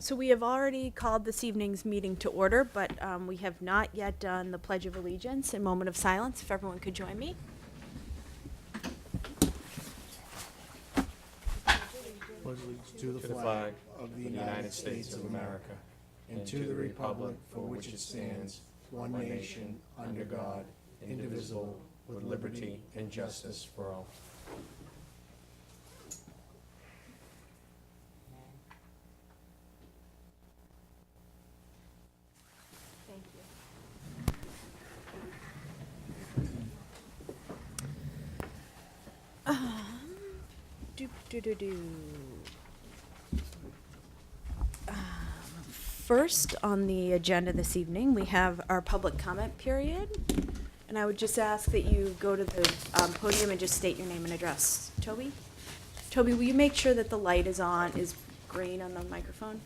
So we have already called this evening's meeting to order, but we have not yet done the Pledge of Allegiance and moment of silence. If everyone could join me. To the flag of the United States of America, and to the republic for which it stands, one nation, under God, indivisible, with liberty and justice for all. Thank you. First on the agenda this evening, we have our public comment period. And I would just ask that you go to the podium and just state your name and address. Toby? Toby, will you make sure that the light is green on the microphone?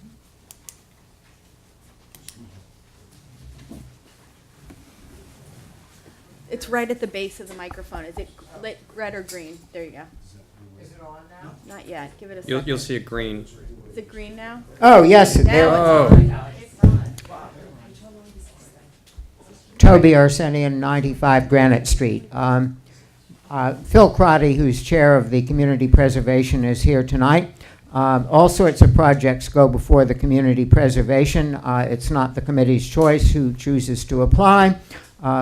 It's right at the base of the microphone. Is it red or green? There you go. Is it on now? Not yet. Give it a second. You'll see it green. Is it green now? Oh, yes, there. Now it's on. Toby Arsenian, 95 Granite Street. Phil Crotty, who's chair of the Community Preservation, is here tonight. All sorts of projects go before the Community Preservation. It's not the committee's choice who chooses to apply.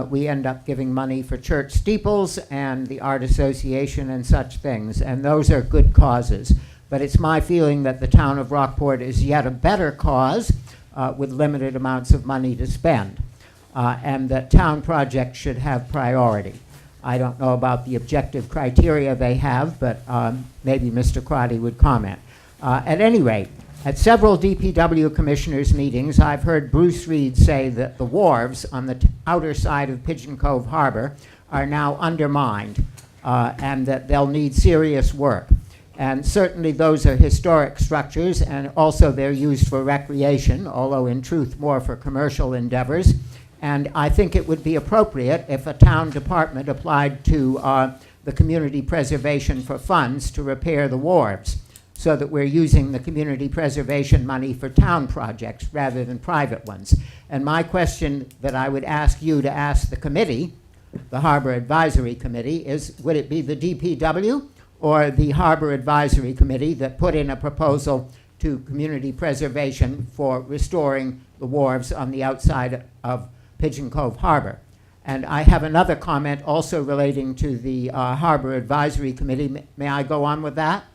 We end up giving money for church steeples and the Art Association and such things, and those are good causes. But it's my feeling that the town of Rockport is yet a better cause with limited amounts of money to spend, and that town projects should have priority. I don't know about the objective criteria they have, but maybe Mr. Crotty would comment. At any rate, at several DPW commissioners' meetings, I've heard Bruce Reed say that the wharves on the outer side of Pigeon Cove Harbor are now undermined and that they'll need serious work. And certainly those are historic structures, and also they're used for recreation, although in truth more for commercial endeavors. And I think it would be appropriate if a town department applied to the Community Preservation for funds to repair the wharves, so that we're using the community preservation money for town projects rather than private ones. And my question that I would ask you to ask the committee, the Harbor Advisory Committee, is would it be the DPW or the Harbor Advisory Committee that put in a proposal to community preservation for restoring the wharves on the outside of Pigeon Cove Harbor? And I have another comment also relating to the Harbor Advisory Committee. May I go on with that?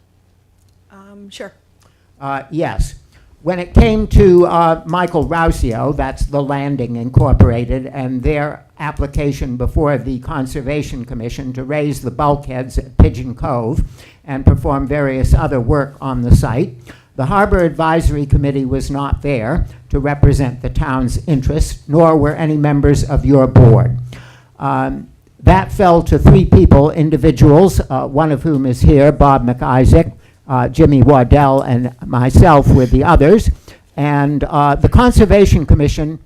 Sure. Yes. When it came to Michael Rousio, that's the Landing Incorporated, and their application before the Conservation Commission to raise the bulkheads at Pigeon Cove and perform various other work on the site, the Harbor Advisory Committee was not there to represent the town's interests, nor were any members of your board. That fell to three people, individuals, one of whom is here, Bob McIsaac, Jimmy Waddell, and myself with the others. And the Conservation Commission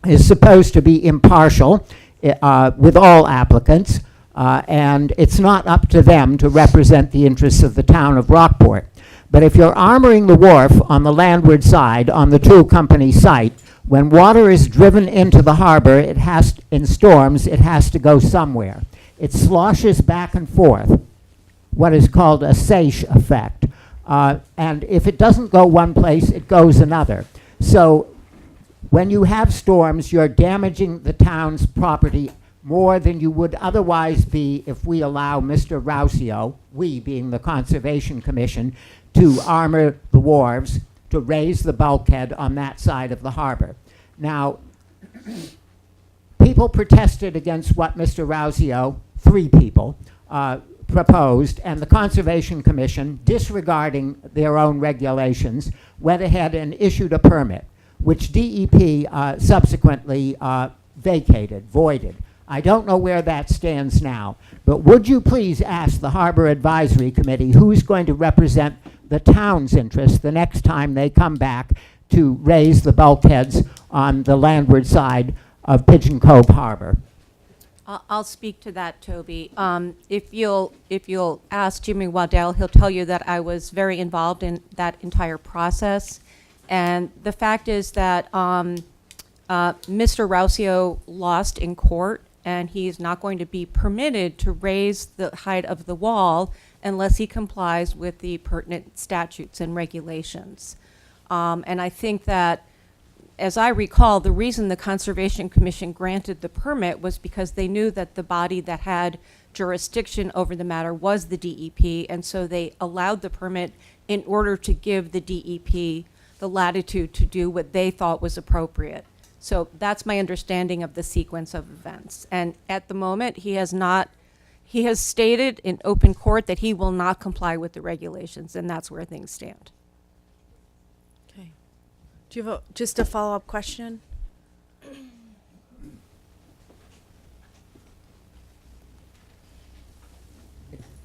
is supposed to be impartial with all applicants, and it's not up to them to represent the interests of the town of Rockport. But if you're armoring the wharf on the landward side on the tool company site, when water is driven into the harbor, in storms, it has to go somewhere. It sloshes back and forth, what is called a seiche effect. And if it doesn't go one place, it goes another. So when you have storms, you're damaging the town's property more than you would otherwise be if we allow Mr. Rousio, we being the Conservation Commission, to armor the wharves, to raise the bulkhead on that side of the harbor. Now, people protested against what Mr. Rousio, three people, proposed, and the Conservation Commission, disregarding their own regulations, went ahead and issued a permit, which DEP subsequently voided. I don't know where that stands now, but would you please ask the Harbor Advisory Committee who's going to represent the town's interest the next time they come back to raise the bulkheads on the landward side of Pigeon Cove Harbor? I'll speak to that, Toby. If you'll ask Jimmy Waddell, he'll tell you that I was very involved in that entire process. And the fact is that Mr. Rousio lost in court, and he is not going to be permitted to raise the height of the wall unless he complies with the pertinent statutes and regulations. And I think that, as I recall, the reason the Conservation Commission granted the permit was because they knew that the body that had jurisdiction over the matter was the DEP, and so they allowed the permit in order to give the DEP the latitude to do what they thought was appropriate. So that's my understanding of the sequence of events. And at the moment, he has stated in open court that he will not comply with the regulations, and that's where things stand. Okay. Do you have just a follow-up question?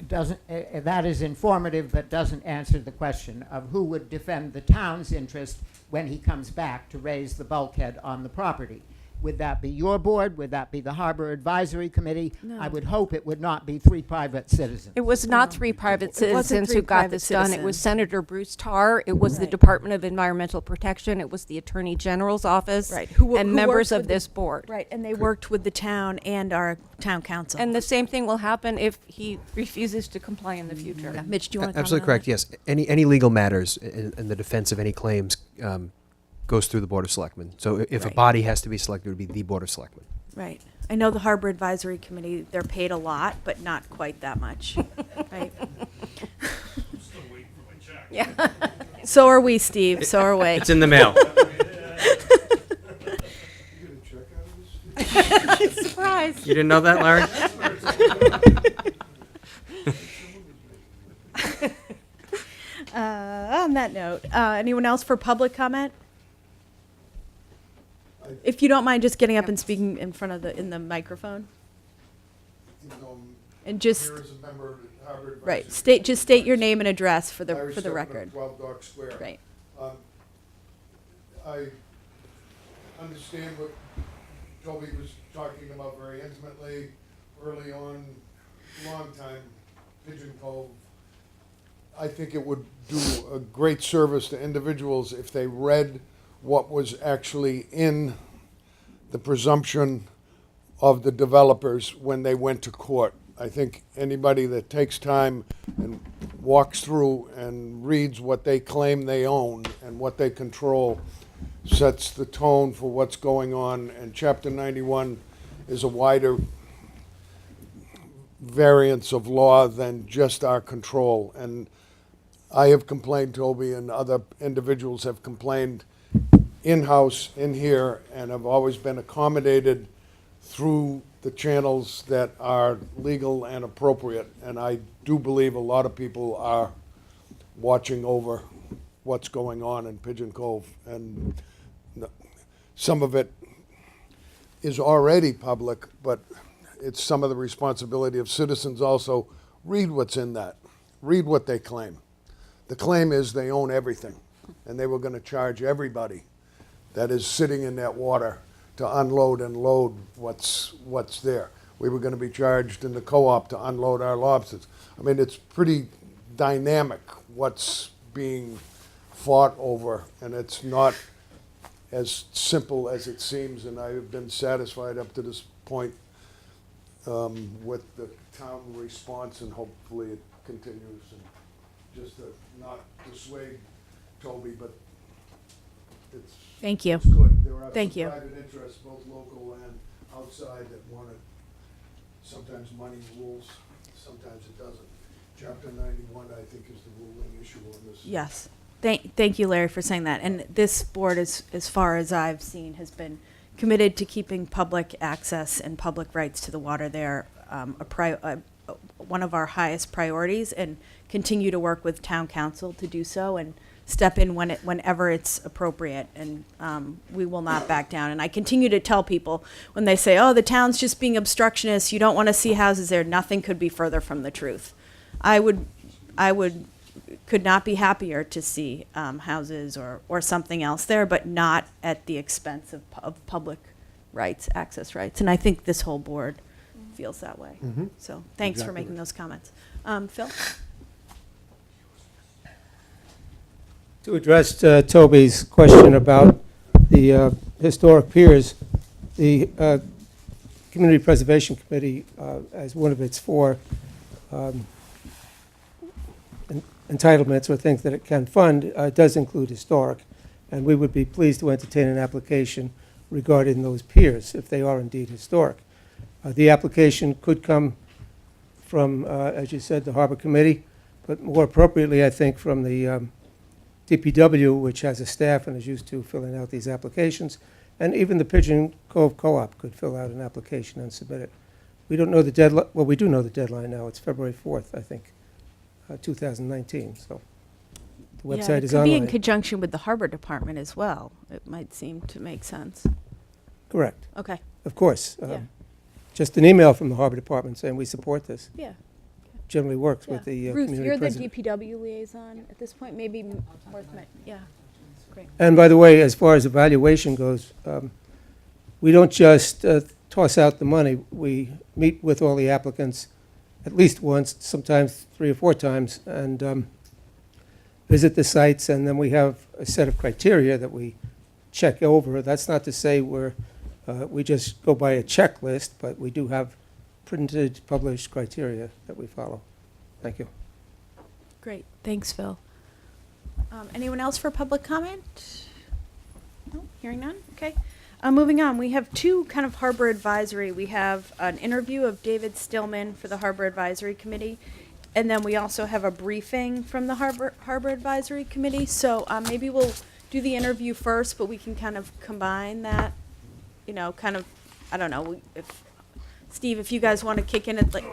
That is informative, but doesn't answer the question of who would defend the town's interest when he comes back to raise the bulkhead on the property. Would that be your board? Would that be the Harbor Advisory Committee? No. I would hope it would not be 3 private citizens. It was not 3 private It wasn't citizens 3 who got private this done. It was citizens. Senator Bruce Tarr. It was the Right. Department of Environmental Protection. It was the Attorney General's office. Right. And members worked of with the- this board. Right, and they worked with the town and our town council. And the same thing will happen if he refuses to comply in the future. Yeah. Mitch, do you want to comment Absolutely on correct, that? yes. Any legal matters in the defense of any claims goes through the Board of Selectmen. So if a Right. body has to be selected, it would be the Board of Selectmen. Right. I know the Harbor Advisory Committee, they're paid a lot, but not quite that much, right? Yeah. So are we, Steve, so are we. It's in the mail. Surprise. You didn't know that, Larry? On that note, anyone else for public comment? If you don't mind just getting up and speaking in front of in the microphone. And just, Here is a member of the Harbor Advisory right, Committee. just state your name and address for Larry the Stillman of record. 12 Dock Square. Right. I understand what Toby was talking about very intimately early on, long time, Pigeon Cove. I think it would do a great service to individuals if they read what was actually in the presumption of the developers when they went to court. I think anybody that takes time and walks through and reads what they claim they own and what they control sets the tone for what's going on. And Chapter 91 is a wider variance of law than just our control. And I have complained, Toby, and other individuals have complained in-house, in here, and have always been accommodated through the channels that are legal and appropriate. And I do believe a lot of people are watching over what's going on in Pigeon Cove. And some of it is already public, but it's some of the responsibility of citizens also. Read what's in that. Read what they claim. The claim is they own everything, and they were going to charge everybody that is sitting in that water to unload and load what's there. We were going to be charged in the co-op to unload our lobsters. I mean, it's pretty dynamic what's being fought over, and it's not as simple as it seems, and I have been satisfied up to this point with the town response, and hopefully it continues. And just to not dissuade Toby, but it's Thank you. it's good. There are Thank some you. private interests, both local and outside, that want it. Sometimes money rules, sometimes it doesn't. Chapter 91, I think, is the ruling issue on this. Yes. Thank you, Larry, for saying that. And this board, as far as I've seen, has been committed to keeping public access and public rights to the water there one of our highest priorities, and continue to work with town council to do so and step in whenever it's appropriate. And we will not back down. And I continue to tell people when they say, oh, the town's just being obstructionist, you don't want to see houses there, nothing could be further from the truth. Could not be happier to see houses or something else there, but not at the expense of public rights, access rights. And I think this whole board feels that way. So thanks for Exactly making right. those comments. Phil? To address Toby's question about the historic piers, the Community Preservation Committee, as one of its 4 entitlements or things that it can fund, does include historic, and we would be pleased to entertain an application regarding those piers if they are indeed historic. The application could come from, as you said, the Harbor Committee, but more appropriately, I think, from the DPW, which has a staff and is used to filling out these applications, and even the Pigeon Cove Co-op could fill out an application and submit it. We don't know the deadline. Well, we do know the deadline now. It's February 4th, I think, 2019. So the website is It could be in online. conjunction with the Harbor Department as well. It might seem to make sense. Correct, Okay, of course. yeah, Just an email from the Harbor Department saying we support this yeah. generally works Yeah. with the Ruth, community you're the president. DPW liaison at this point, maybe worth, yeah, great. And by the way, as far as evaluation goes, we don't just toss out the money. We meet with all the applicants at least once, sometimes 3 or 4 times, and visit the sites, and then we have a set of criteria that we check over. That's not to say we just go by a checklist, but we do have printed, published criteria that we follow. Thank you. Great, thanks, Phil. Anyone else for public comment? No, hearing none, okay. Moving on, we have 2 kind of Harbor Advisory. We have an interview of David Stillman for the Harbor Advisory Committee, and then we also have a briefing from the Harbor Advisory Committee. So maybe we'll do the interview first, but we can kind of combine that, you know, kind of, I don't know, if, Steve, if you guys want to kick in at like,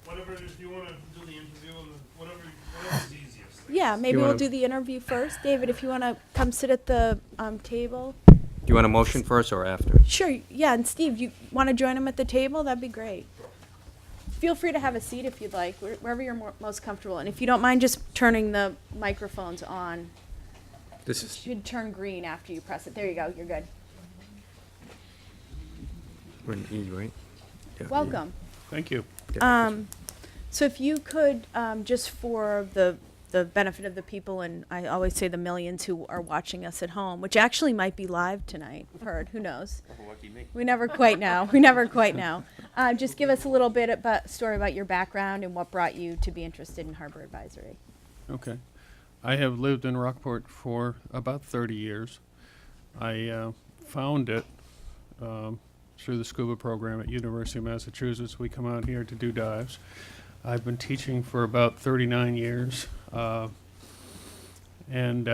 Whatever, if you want to do the interview, and whatever's easiest. yeah, maybe You we'll wanna- do the interview first. David, if you want to come sit at the table. Do you want a motion first or after? Sure, yeah, and Steve, you want to join him at the table? That'd be great. Feel free to have a seat if you'd like, wherever you're most comfortable. And if you don't mind just turning the microphones on. This It is, should turn green after you press it. There you go, you're good. we're in E, right? Yeah. Welcome. Thank you. Yeah. So if you could, just for the benefit of the people, and I always say the millions who are watching us at home, which actually might be live tonight, I've heard, who knows? We never quite know. We never quite know. Just give us a little bit about story about your background and what brought you to be interested in Harbor Advisory. Okay. I have lived in Rockport for about 30 years. I found it through the scuba program at University of Massachusetts. We come out here to do dives. I've been teaching for about 39 years and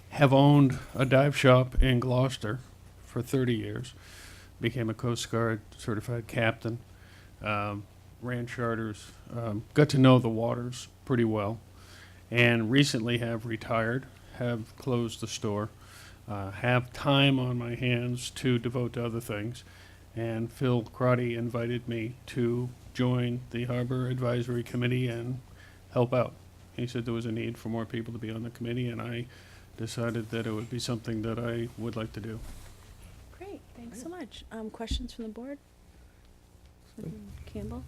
have owned a dive shop in Gloucester for 30 years. Became a Coast Guard certified captain, ran charters, got to know the waters pretty well, and recently have retired, have closed the store, have time on my hands to devote to other things, and Phil Crotty invited me to join the Harbor Advisory Committee and help out. He said there was a need for more people to be on the committee, and I decided that it would be something that I would like to do. Great, thanks so much. Questions from the board? Campbell?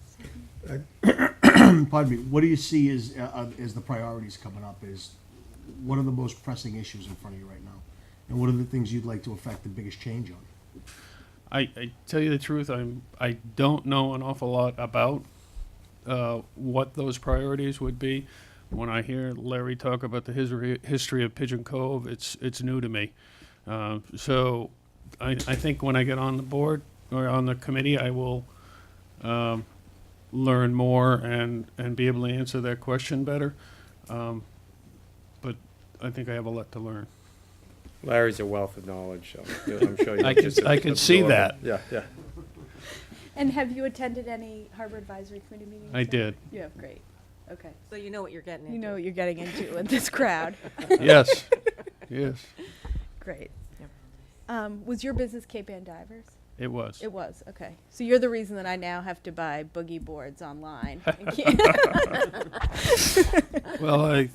Pardon me, what do you see as the priorities coming up? What are the most pressing issues in front of you right now? And what are the things you'd like to affect the biggest change on? I tell you the truth, I don't know an awful lot about what those priorities would be. When I hear Larry talk about the history of Pigeon Cove, it's new to me. So I think when I get on the board or on the committee, I will learn more and be able to answer that question better. But I think I have a lot to learn. Larry's a wealth of knowledge, so I'm sure you I can just I can see absorb that. it. Yeah, yeah. And have you attended any Harbor Advisory Committee meetings? I did. You have, great. Okay. So you know what you're getting into. You know what you're getting into with this crowd. Yes, yes, Great. Was your business Cape Ann Divers? it was. It was, okay. So you're the reason that I now have to buy boogie boards online. Well,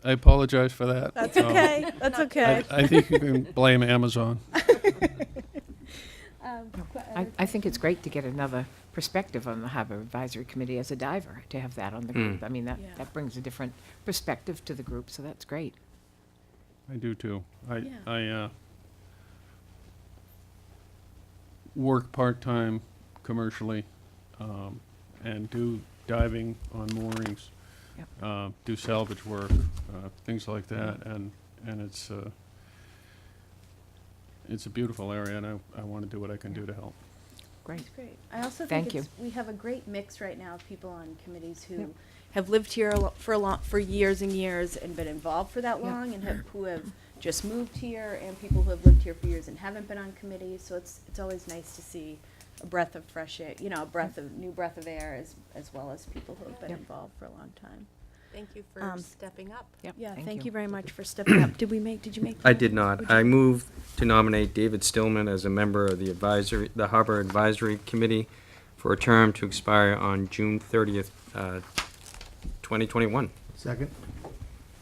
I apologize for that. That's okay, that's okay. I think you can blame Amazon. Um, I I think it's great to get another perspective on the Harbor Advisory Committee as a diver, to have that on the group. I mean, Yeah. that brings a different perspective to the group, so that's great. I do too. Yeah. I work part-time commercially, and do diving on moorings, Yep. do salvage work, things like that, and it's a beautiful area, and I want to do what I can do to help. Great. That's great. I also Thank think you. we have a great mix right now of people on committees who Yep. have lived here for years and years and been involved for that Yep. long, and who have just moved here, and people who have lived here for years and haven't been on committees. So it's always nice to see a breath of fresh air, new breath of air, as well as people who have been Yep. involved for a long time. Thank you for Um, stepping up. Yep, Yeah, thank you very much for stepping up. Did you make? I that? did not. Would you- I move to nominate David Stillman as a member of the Harbor Advisory Committee for a term to expire on June 30th, 2021. Second?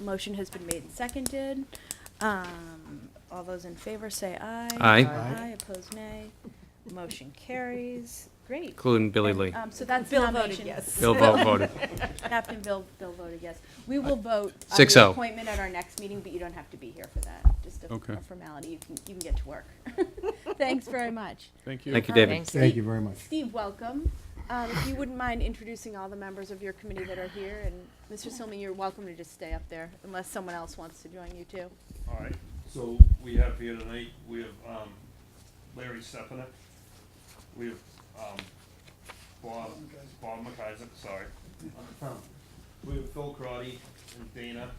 Motion has been made and seconded. All those in favor say aye. Aye. Aye, opposed nay. Motion carries. Great. Including Billy And, Lee. So that's Bill nomination. voted yes. Bill voted. Captain Bill voted yes. We will vote on 6-0. the appointment at our next meeting, but you don't have to be here for that. Just a Okay. formality. You can get to work. Thanks very much. Thank you. Thank you, David. Thanks. Thank you very much. Steve, welcome. If you wouldn't mind introducing all the members of your committee that are here, and Mr. Stillman, you're welcome to just stay up there, unless someone else wants to join you too. All right, so we have here tonight, we have, Larry Stepanek, we have, Bob McIsaac, sorry. We have Phil Crotty and Dana,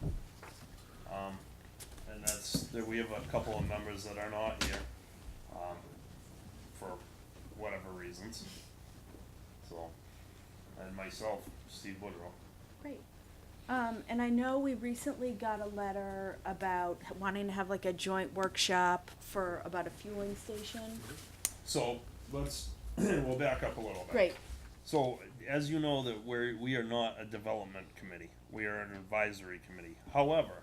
and we have a couple of members that are not here, for whatever reasons. So, and myself, Steve Woodrow. Great. And I know we recently got a letter about wanting to have like a joint workshop about a fueling station. So, we'll back up a little bit. Great. So, as you know, that we are not a development committee, we are an advisory committee. However,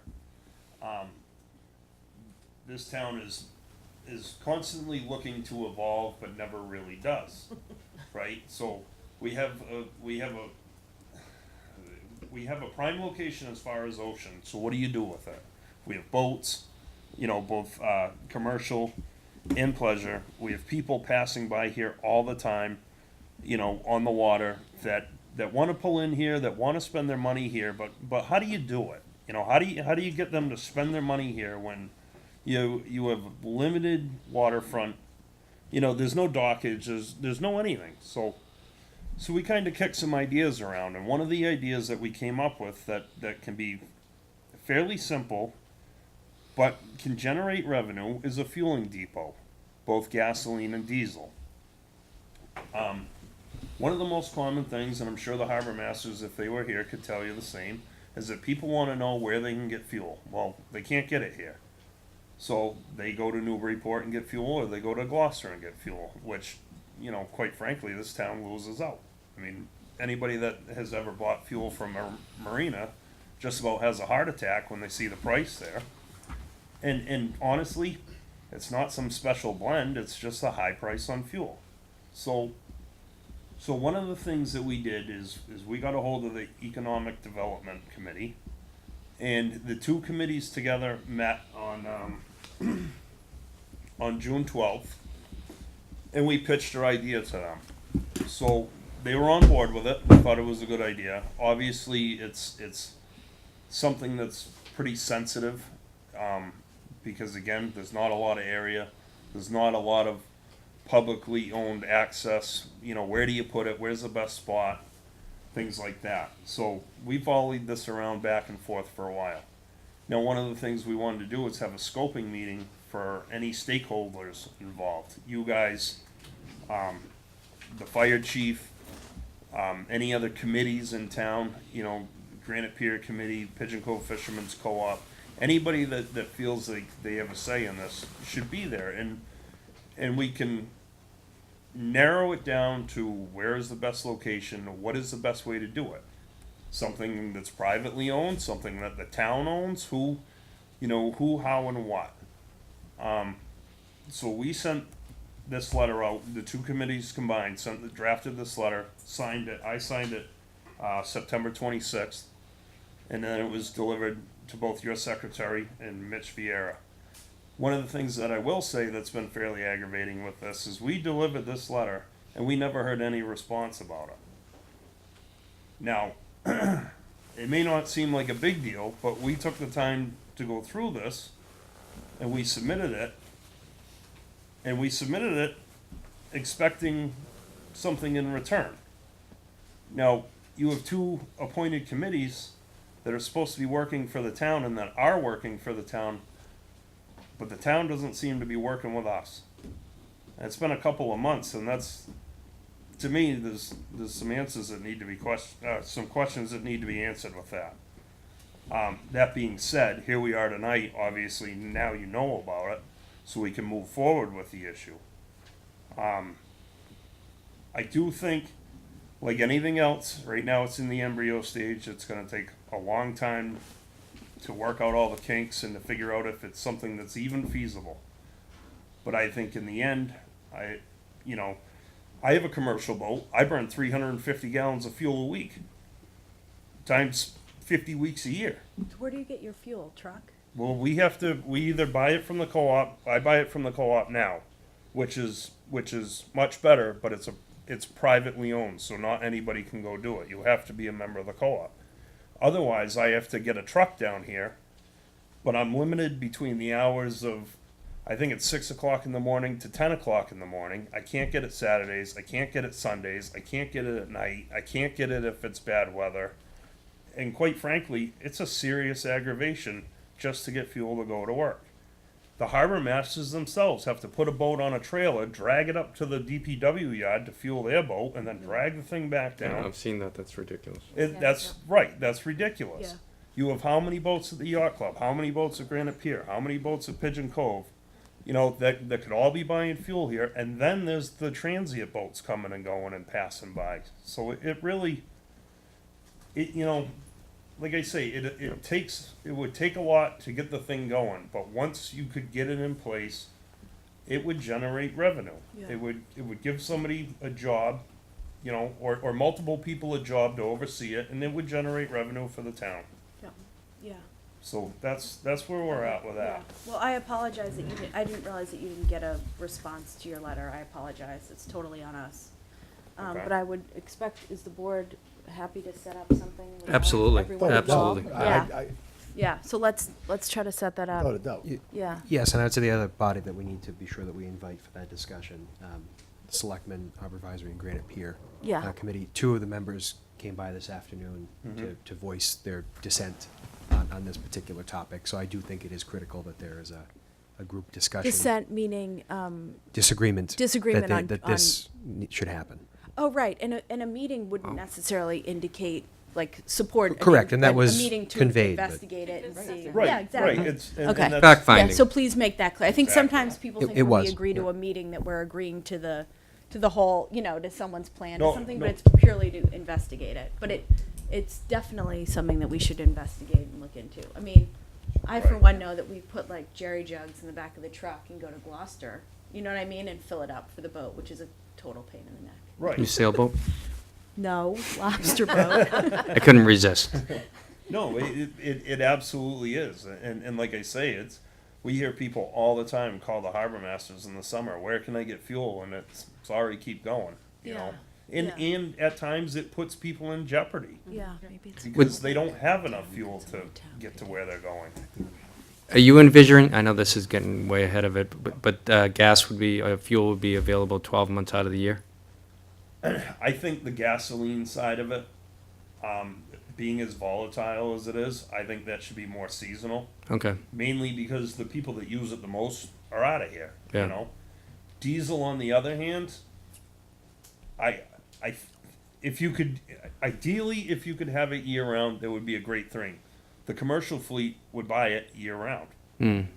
this town is constantly looking to evolve, but never really does, right? So, we have a prime location as far as ocean, so what do you do with it? We have boats, both commercial and pleasure. We have people passing by here all the time, on the water that want to pull in here, that want to spend their money here, but how do you do it? How do you get them to spend their money here when you have limited waterfront? There's no dockage, there's no anything. So we kind of kicked some ideas around, and one of the ideas that we came up with that can be fairly simple, but can generate revenue, is a fueling depot, both gasoline and diesel. One of the most common things, and I'm sure the harbor masters, if they were here, could tell you the same, is that people want to know where they can get fuel. Well, they can't get it here. So they go to Newburyport and get fuel, or they go to Gloucester and get fuel, which, quite frankly, this town loses out. I mean, anybody that has ever bought fuel from a marina just about has a heart attack when they see the price there. And honestly, it's not some special blend, it's just a high price on fuel. So one of the things that we did is we got a hold of the Economic Development Committee, and the two committees together met on June 12th, and we pitched our idea to them. So they were on board with it, thought it was a good idea. Obviously, it's something that's pretty sensitive, because again, there's not a lot of area, there's not a lot of publicly owned access, where do you put it, where's the best spot, things like that. So we've volleyed this around back and forth for a while. Now, one of the things we wanted to do is have a scoping meeting for any stakeholders involved. You guys, the fire chief, any other committees in town, Granite Pier Committee, Pigeon Cove Fishermen's Co-op, anybody that feels like they have a say in this should be there, and we can narrow it down to where is the best location, what is the best way to do it. Something that's privately owned, something that the town owns, who, how, and what. So we sent this letter out. The two committees combined drafted this letter, signed it. I signed it September 26th, and then it was delivered to both your secretary and Mitch Vieira. One of the things that I will say that's been fairly aggravating with this is we delivered this letter and we never heard any response about it. Now, it may not seem like a big deal, but we took the time to go through this and we submitted it. And we submitted it expecting something in return. Now, you have two appointed committees that are supposed to be working for the town and that are working for the town, but the town doesn't seem to be working with us. And it's been a couple of months, and that's, to me, there's some answers that need to be some questions that need to be answered with that. That being said, here we are tonight. Obviously, now you know about it, so we can move forward with the issue. I do think, like anything else, right now it's in the embryo stage. It's going to take a long time to work out all the kinks and to figure out if it's something that's even feasible. But I think in the end, I have a commercial boat. I burn 350 gallons of fuel a week, times 50 weeks a year. Where do you get your fuel? Truck? Well, we either buy it from the co-op. I buy it from the co-op now, which is much better, but it's privately owned, so not anybody can go do it. You have to be a member of the co-op. Otherwise, I have to get a truck down here, but I'm limited between the hours of, I think it's 6 o'clock in the morning to 10 o'clock in the morning. I can't get it Saturdays. I can't get it Sundays. I can't get it at night. I can't get it if it's bad weather. And quite frankly, it's a serious aggravation just to get fuel to go to work. The harbor masters themselves have to put a boat on a trailer, drag it up to the DPW yard to fuel their boat, and then drag the thing back down. I've seen that. That's ridiculous. That's right. That's ridiculous. Yeah. You have how many boats at the yacht club? How many boats at Granite Pier? How many boats at Pigeon Cove? That could all be buying fuel here. And then there's the transient boats coming and going and passing by. So it really, like I say, it would take a lot to get the thing going, but once you could get it in place, it would generate revenue. Yeah. It would give somebody a job, or multiple people a job to oversee it, and it would generate revenue for the town. Yeah. Yeah. So that's where we're at with that. Yeah. Well, I apologize that I didn't realize that you didn't get a response to your letter. I apologize. It's totally on us. Okay. But I would expect, is the board happy to set up something? with Absolutely. everyone Absolutely. involved? I- Yeah, so let's try to set that Without a up. doubt. Yeah. Yes, and that's the other body that we need to be sure that we invite for that discussion. Selectmen, Harbor Advisory, and Granite Pier Yeah. Committee. Two of the members came by this afternoon to voice their dissent on this particular topic. So I do think it is critical that there is a group discussion. Dissent meaning, Disagreement. Disagreement that on- that this should happen. oh, right, and a meeting wouldn't necessarily indicate, like, support. I Correct, mean, and that a was meeting to conveyed, but- investigate it and see. Right. Yeah, exactly. Right. And Okay. that's, Fact Yeah, finding. so please make that clear. I think Exactly. sometimes people It- think it when we was, agree to yeah. a meeting that we're agreeing to the whole, to someone's plan No, or something, no. but it's purely to investigate it. But it's definitely something that we should investigate and look into. I mean, I for Right. one know that we put like jerry jugs in the back of the truck and go to Gloucester, you know what I mean, and fill it up for the boat, which is a total pain in the neck. right. You sailboat? No, lobster boat. I couldn't resist. No, it absolutely is, and like I say, we hear people all the time call the harbor masters in the summer. Where can I get fuel? And it's sorry, keep going. You know, and yeah. and at times it puts people in jeopardy Yeah, maybe it's. because they don't have enough fuel to get to where they're going. Are you envisioning, I know this is getting way ahead of it, but gas fuel would be available 12 months out of the year? I think the gasoline side of it, being as volatile as it is, I think that should be more seasonal. Okay. Mainly because the people that use it the most are out of here. Yeah. You know, diesel on the other hand, if you could have it year round, that would be a great thing. The commercial fleet would buy it year round, and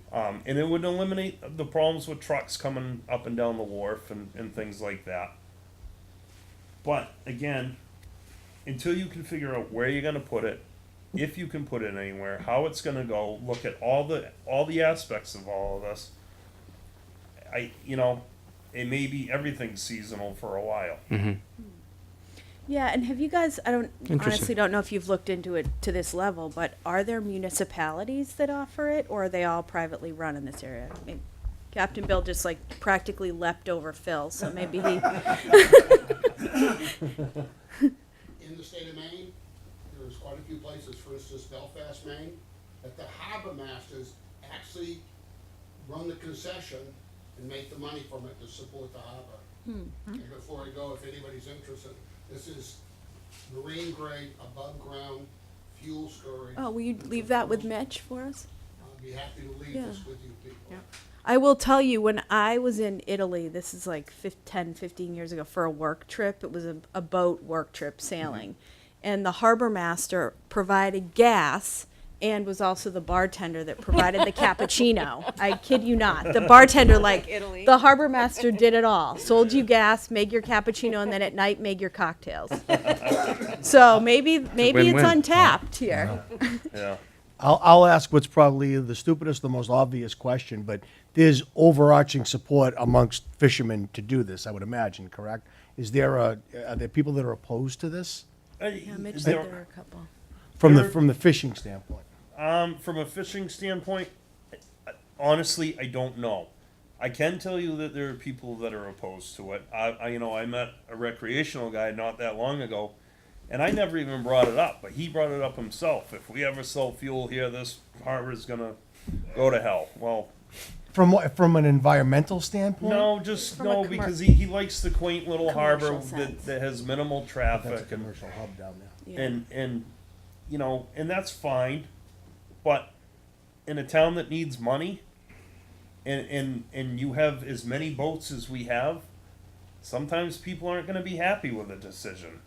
it would eliminate the problems with trucks coming up and down the wharf and things like that. But again, until you can figure out where you're going to put it, if you can put it anywhere, how it's going to go, look at all the aspects of all of this. it may be everything's seasonal for a while. Yeah, and have you guys, I don't, Interesting. honestly don't know if you've looked into it to this level, but are there municipalities that offer it, or are they all privately run in this area? I mean, Captain Bill just like practically leapt over Phil, so maybe he, In the state of Maine, there's quite a few places, for instance, Belfast, Maine, that the harbor masters actually run the concession and make the money from it to support the harbor. And before I go, if anybody's interested, this is marine grade, above ground, fuel storage. oh, will you leave that with Mitch for us? I'll be happy to leave Yeah. this with you people. I will tell you, when I was in Italy, this is like 15 years ago, for a work trip, it was a boat work trip sailing. And the harbor master provided gas and was also the bartender that provided the cappuccino. I kid you not. The bartender, like, Italy. the harbor master did it all. Sold you gas, made your cappuccino, and then at night made your cocktails. So maybe it's win-win. untapped here. Yeah. I'll ask what's probably the stupidest, the most obvious question, but there's overarching support amongst fishermen to do this, I would imagine, correct? Are there people that are opposed to this? Yeah, Mitch said There- there were a couple. From There- the fishing standpoint? From a fishing standpoint, honestly, I don't know. I can tell you that there are people that are opposed to it. I met a recreational guy not that long ago, and I never even brought it up, but he brought it up himself. If we ever sell fuel here, this harbor is gonna go to hell. Well, From an environmental standpoint? no, just From a no, commer- because he likes the quaint little harbor Commercial sense. that has minimal That's a traffic and commercial hub down there. Yeah. and and that's fine, but in a town that needs money, and you have as many boats as we have, sometimes people aren't going to be happy with a decision.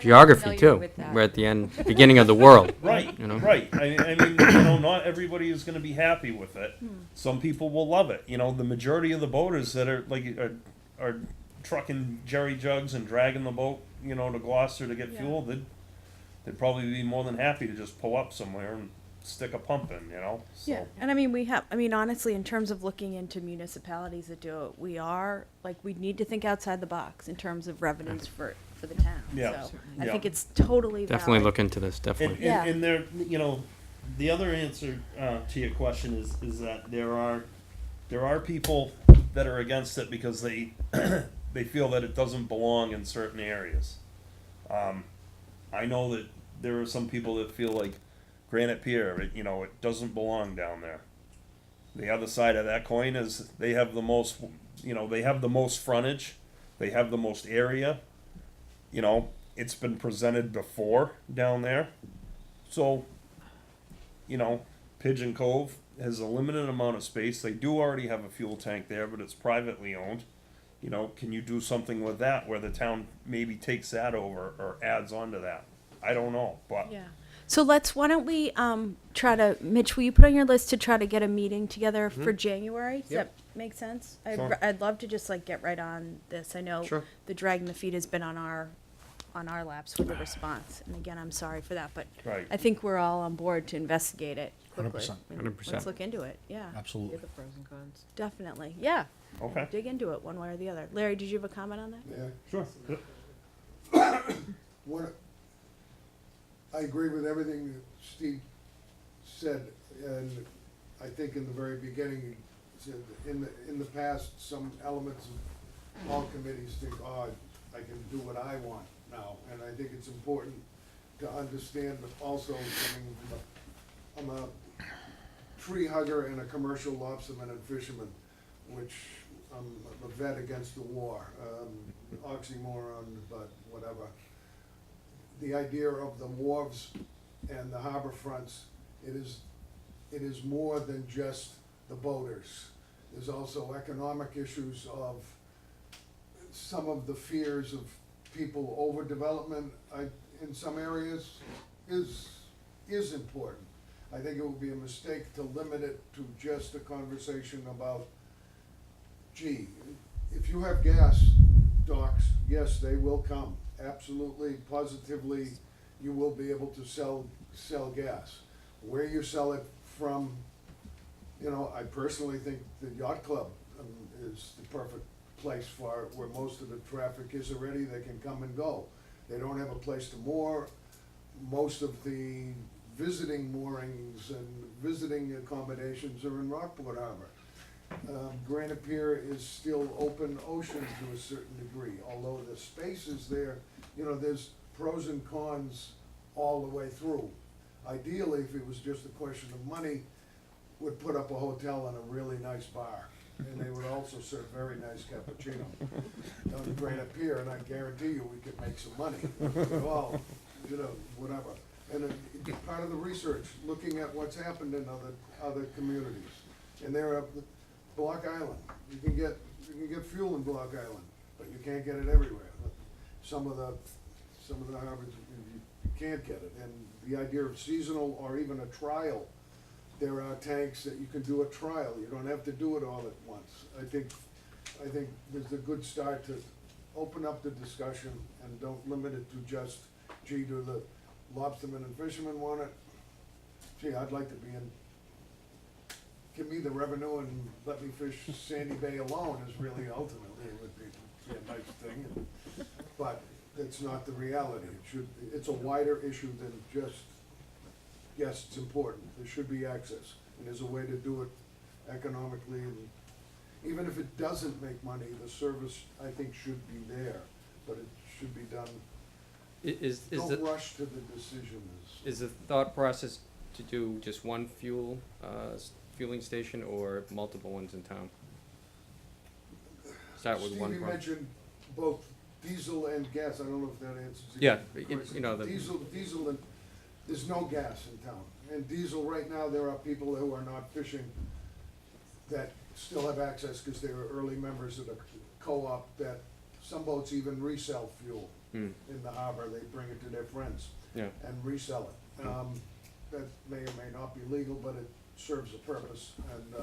Geography familiar too. with that. We're at the beginning of the world. Right, You know? right. I mean, not everybody is going to be happy with it. Some people will love it. The majority of the boaters that are trucking jerry jugs and dragging the boat, to Gloucester to get Yeah. fuel, they'd probably be more than happy to just pull up somewhere and stick a pump in, So, Yeah, and honestly, in terms of looking into municipalities that do it, we need to think outside the box in terms of revenues for the town. Yeah. So I Yeah. think it's totally valid. Definitely look into this, And, definitely. Yeah. and there, the other answer to your question is that there are people that are against it because they they feel that it doesn't belong in certain areas. I know that there are some people that feel like Granite Pier, it doesn't belong down there. The other side of that coin is they have the most, they have the most frontage, they have the most area. It's been presented before down there. So, Pigeon Cove has a limited amount of space. They do already have a fuel tank there, but it's privately owned. Can you do something with that where the town maybe takes that over or adds on to that? I don't know, but Yeah. So why don't we, Mitch, will you put on your list to try to get a meeting together for January? Does that make sense? Sure. I'd love to just get right on this. I know Sure. the dragging the feet has been on our laps with the response. And again, I'm sorry for that, but Right. I think we're all on board to investigate it quickly. 100%. And 100%. Let's look into it. Yeah, Absolutely. The pros and cons. definitely. Yeah. okay. Dig into it one way or the other. Larry, did you have a comment on that? Yeah. Sure. What, I agree with everything that Steve said, and I think in the very beginning, he said in the past, some elements of all committees think, oh, I can do what I want now, and I think it's important to understand that also coming from I'm a tree hugger and a commercial lobsterman and fisherman, which I'm a vet against the war, oxymoron, but whatever. The idea of the wharves and the harbor fronts, it is more than just the boaters. There's also economic issues of some of the fears of people overdevelopment in some areas is important. I think it would be a mistake to limit it to just a conversation about, gee, if you have gas docks, yes, they will come. Absolutely, positively, you will be able to sell gas. Where you sell it from, I personally think the yacht club is the perfect place for it, where most of the traffic is already, they can come and go. They don't have a place to moor. Most of the visiting moorings and visiting accommodations are in Rockport Harbor. Granite Pier is still open ocean to a certain degree, although the space is there, you know, there's pros and cons all the way through. Ideally, if it was just a question of money, would put up a hotel and a really nice bar. And they would also serve very nice cappuccino on the Granite Pier, and I guarantee you we could make some money. Well, you know, whatever. And part of the research, looking at what's happened in other communities. And there are Block Island. You can get fuel in Block Island, but you can't get it everywhere. Some of the harbors you can't get it. And the idea of seasonal or even a trial, there are tanks that you can do a trial. You don't have to do it all at once. I think there's a good start to open up the discussion and don't limit it to just, gee, do the lobstermen and fishermen want it? Gee, I'd like to be in, give me the revenue and let me fish Sandy Bay alone is really ultimately, it would be a nice thing. But it's not the reality. It's a wider issue than just, yes, it's important. There should be access. And there's a way to do it economically. And even if it doesn't make money, the service, I think, should be there. But it should be done. Don't rush to the decision. Is the thought process to do just one fueling station or multiple ones in town? Start with one. Steve, you mentioned both diesel and gas. I don't know if that answers Yeah, your question. you know, Diesel, and there's no gas in town. And diesel, right now, there are people who are not fishing that still have access because they were early members of the co-op, that some boats even resell fuel in the harbor. They bring it to their friends and resell it. That may or may not be legal, but it serves a purpose and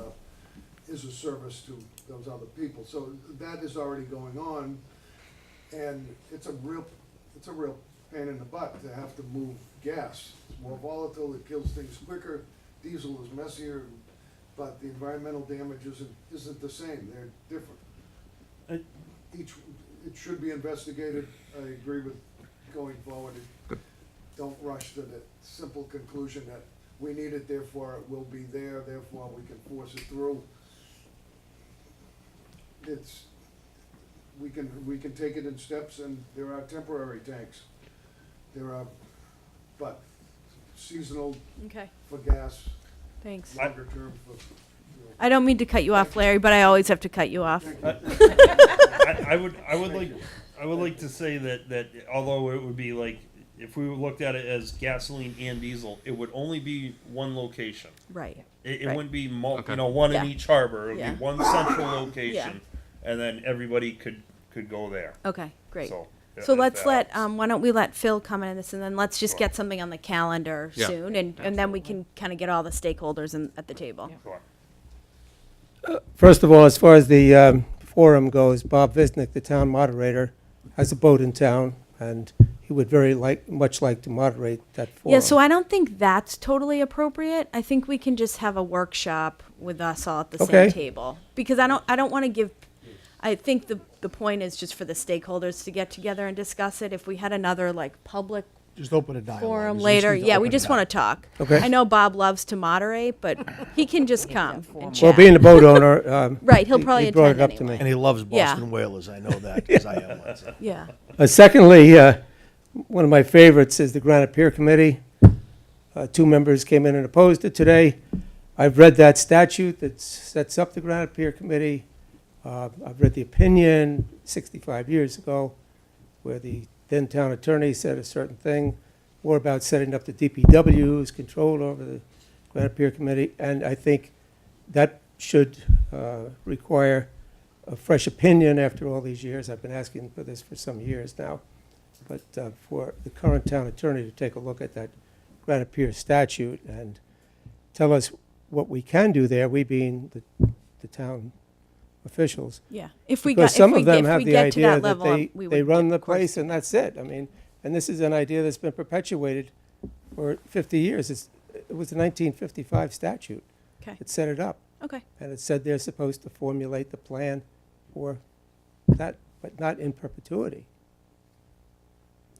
is a service to those other people. So that is already going on, and it's a real pain in the butt to have to move gas. It's more volatile, it kills things quicker. Diesel is messier, but the environmental damage isn't the same. They're different. It should be investigated. I agree with going forward. Don't rush to the simple conclusion that we need it, therefore it will be there, therefore we can force it through. We can take it in steps, and there are temporary tanks. But seasonal Okay, for gas, thanks. longer term for. I don't mean to cut you off, Larry, but I always have to cut you off. I would like to say that although it would be like, if we looked at it as gasoline and diesel, it would only be one location. Right. It Right. wouldn't be Okay. one Yeah. in each harbor. It would Yeah. be one central location, and then everybody could go there. Okay, great. So, So if let's that helps. why don't we let Phil come in this, and then let's just Sure. get something on the calendar Yeah. soon, and then we can kind of get all the stakeholders at the table. Sure. First of all, as far as the forum goes, Bob Visnick, the town moderator, has a boat in town, and he would much like to moderate that forum. Yeah, so I don't think that's totally appropriate. I think we can just have a workshop with us all at the Okay. same table. Because I don't want to give, I think the point is just for the stakeholders to get together and discuss it. If we had another like public Just open a dialogue. forum Just later, need to yeah, we open just it want up. to talk. Okay. I know Bob loves to moderate, but he can just come and Well, chat. being a boat owner, Right, he'll probably he brought attend it up to anyway. me. And he loves Yeah. Boston whalers, I know that, because I am one. So. Yeah. Secondly, one of my favorites is the Granite Pier Committee. 2 members came in and opposed it today. I've read that statute that sets up the Granite Pier Committee. I've read the opinion 65 years ago where the then town attorney said a certain thing, more about setting up the DPW's control over the Granite Pier Committee, and I think that should require a fresh opinion after all these years. I've been asking for this for some years now, but for the current town attorney to take a look at that Granite Pier statute and tell us what we can do there, we being the town officials. Yeah. If we Because got, some if we of them get, if have we the get to idea that that level, we would they run of the course, place and that's it. I mean, and this is an idea that's been perpetuated for 50 years. It was the 1955 statute Okay. that set it up. Okay. And it said they're supposed to formulate the plan for that, but not in perpetuity.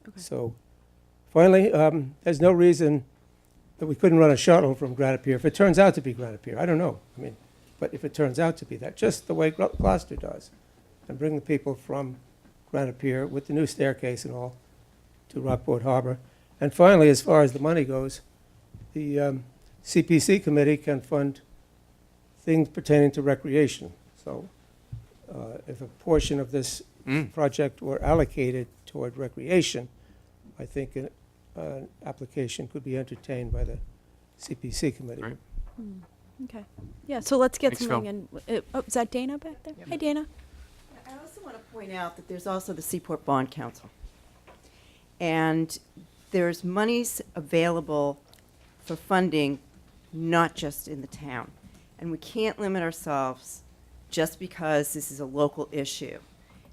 Okay. So finally, there's no reason that we couldn't run a shuttle from Granite Pier. If it turns out to be Granite Pier, I don't know. I mean, but if it turns out to be that, just the way Gloucester does, and bring the people from Granite Pier with the new staircase and all to Rockport Harbor. And finally, as far as the money goes, the CPC committee can fund things pertaining to recreation. So if a portion of this project were allocated toward recreation, I think an application could be entertained by the CPC committee. Right. Okay. Yeah, so let's get Thanks, something in. Oh, is that Dana back there? Hi, Dana. I also want to point out that there's also the Seaport Bond Council. And there's monies available for funding, not just in the town. And we can't limit ourselves just because this is a local issue.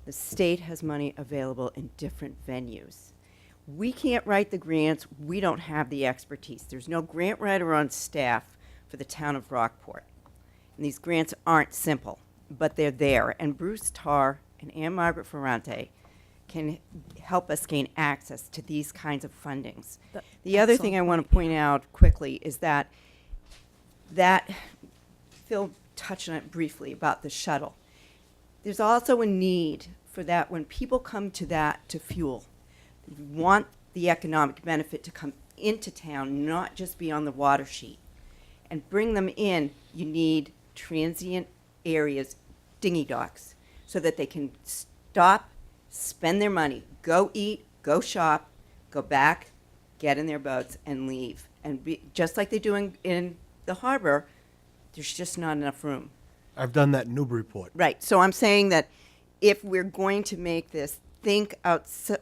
The state has money available in different venues. We can't write the grants. We don't have the expertise. There's no grant writer on staff for the town of Rockport. And these grants aren't simple, but they're there. And Bruce Tarr and Ann Margaret Ferrante can help us gain access to these kinds of fundings. The other thing I want to point out quickly is that Phil touched on it briefly about the shuttle. There's also a need for that when people come to that to fuel. You want the economic benefit to come into town, not just be on the water sheet. And bring them in, you need transient areas, dinghy docks, so that they can stop, spend their money, go eat, go shop, go back, get in their boats, and leave. And just like they're doing in the harbor, there's just not enough room. I've done that in Newburyport. Right. So I'm saying that if we're going to make this, think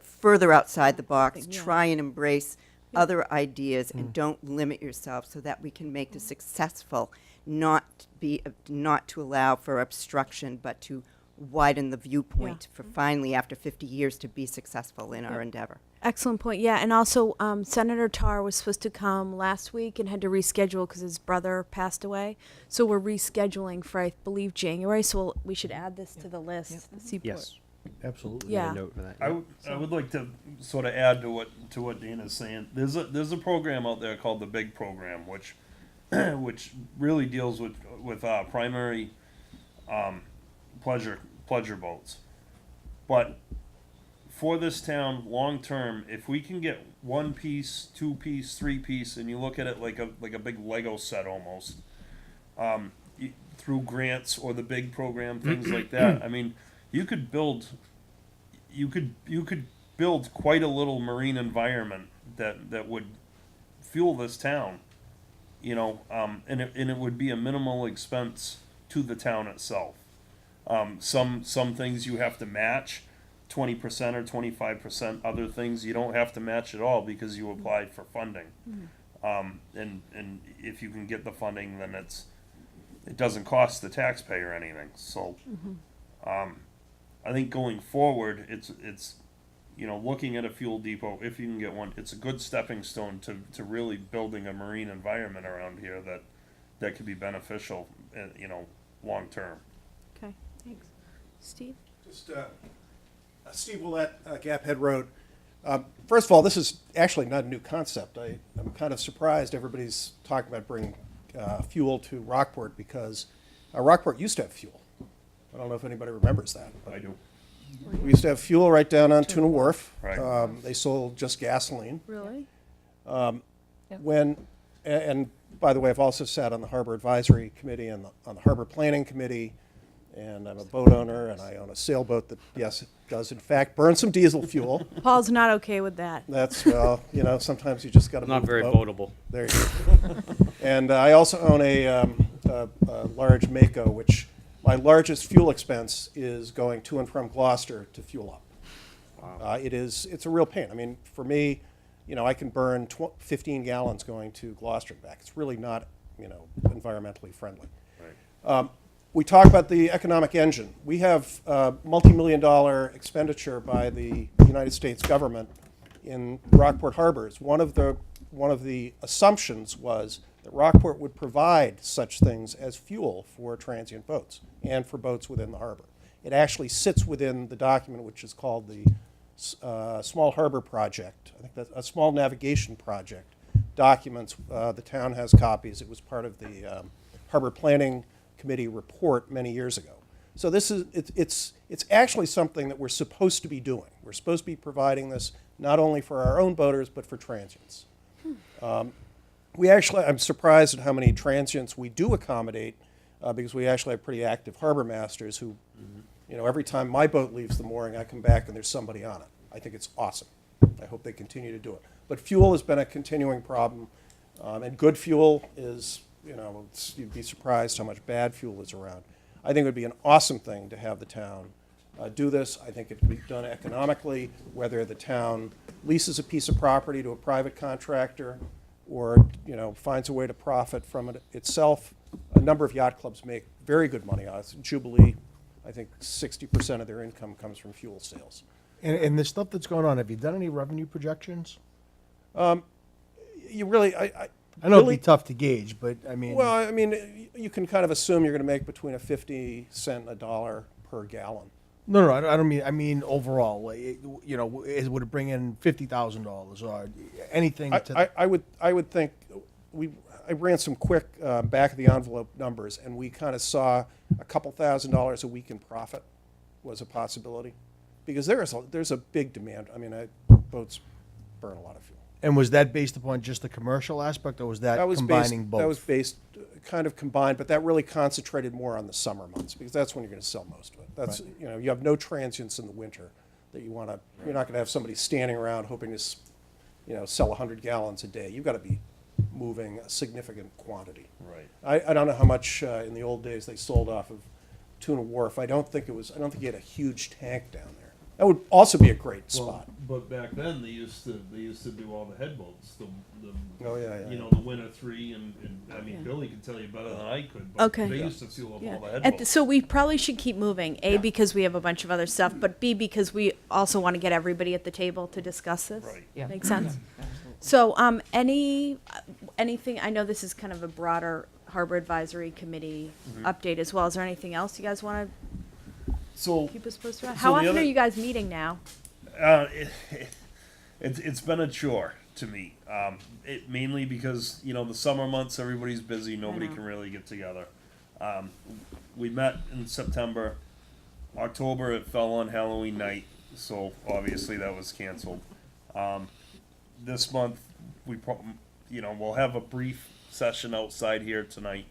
further outside the box, Yeah. try and embrace other ideas, and don't limit yourself so that we can make this successful, not to allow for obstruction, but to widen the viewpoint for finally, after 50 years, to be successful in our endeavor. Excellent point. Yeah, and also Senator Tarr was supposed to come last week and had to reschedule because his brother passed away. So we're rescheduling for, I believe, January. So we should add this to the list. The Seaport. Yes. Absolutely. Yeah. Note for that. I would like to sort of add to what Dana's saying. There's a program out there called the Big Program, which really deals with primary pleasure boats. But for this town, long term, if we can get 1 piece, 2 piece, 3 piece, and you look at it like a big Lego set almost, through grants or the Big Program, things like that. I mean, you could build quite a little marine environment that would fuel this town, and it would be a minimal expense to the town itself. Some things you have to match 20% or 25%. Other things you don't have to match at all because you applied for funding. And if you can get the funding, then it doesn't cost the taxpayer anything. So, I think going forward, it's looking at a fuel depot, if you can get one, it's a good stepping stone to really building a marine environment around here that could be beneficial, long term. Okay, thanks. Steve? Just Steve Willett, Gap Head Road. First of all, this is actually not a new concept. I'm kind of surprised everybody's talking about bringing fuel to Rockport because Rockport used to have fuel. I don't know if anybody remembers that. I do. We used to have fuel right down on Tuna Wharf. Right. They sold just gasoline. Really? And by the way, I've also sat on the Harbor Advisory Committee and on the Harbor Planning Committee, and I'm a boat owner, and I own a sailboat that, yes, it does in fact burn some diesel fuel. Paul's not okay with that. That's, well, sometimes you just got to Not move very the boat. boatable. There you go. And I also own a large Mako, which my largest fuel expense is going to and from Gloucester to fuel up. Wow. It's a real pain. I mean, for me, I can burn 15 gallons going to Gloucester and back. It's really not, environmentally friendly. Right. We talk about the economic engine. We have multi-million-dollar expenditure by the United States government in Rockport harbors. One of the assumptions was that Rockport would provide such things as fuel for transient boats and for boats within the harbor. It actually sits within the document which is called the Small Harbor Project. I think that's a small navigation project. Documents, the town has copies. It was part of the Harbor Planning Committee report many years ago. So this is, it's actually something that we're supposed to be doing. We're supposed to be providing this not only for our own boaters, but for transients. I'm surprised at how many transients we do accommodate, because we actually have pretty active harbor masters who, you know, every time my boat leaves the mooring, I come back and there's somebody on it. I think it's awesome. I hope they continue to do it. But fuel has been a continuing problem, and good fuel is, you know, you'd be surprised how much bad fuel is around. I think it would be an awesome thing to have the town do this. I think it could be done economically, whether the town leases a piece of property to a private contractor or, you know, finds a way to profit from it itself. A number of yacht clubs make very good money on it. Jubilee, I think 60% of their income comes from fuel sales. And the stuff that's going on, have you done any revenue projections? You really, I know really, it'd be tough to gauge, but I mean. well, I mean, you can kind of assume you're going to make between a 50 cent and $1 per gallon. No, I don't mean. I mean overall. You know, would it bring in $50,000 or anything? I would think I ran some quick back of the envelope numbers, and we kind of saw a couple $1,000s a week in profit was a possibility, because there's a big demand. I mean, boats burn a lot of fuel. And was that based upon just the commercial aspect, or was that combining both? That was based, kind of combined, but that really concentrated more on the summer months, because that's when you're going to sell most of it. That's, you know, you have no transients in the winter that you want to. You're not going to have somebody standing around hoping to, you know, sell 100 gallons a day. You've got to be moving a significant quantity. Right. I don't know how much in the old days they sold off of Tuna Wharf. I don't think you had a huge tank down there. That would also be a great spot. But back then, they used to do all the headboats, Oh, yeah. you know, the Winter 3, and I mean, Billy could tell you better than I could, but Okay. they used to fuel up Yeah. all the And headboats. so we probably should keep moving, A, because we have a bunch of other stuff, but B, because we also want to get everybody at the table to discuss this. Right. Yeah. Makes sense? So, anything, I know this is kind of a broader Harbor Advisory Committee update as well. Is there anything else you guys want So, to keep us posted on? So How the often other- are you guys meeting now? it's been a chore to me. Mainly because, you know, the summer months, everybody's busy, nobody know. can really get together. We met in September. October, it fell on Halloween night, so obviously that was canceled. This month, we'll have a brief session outside here tonight,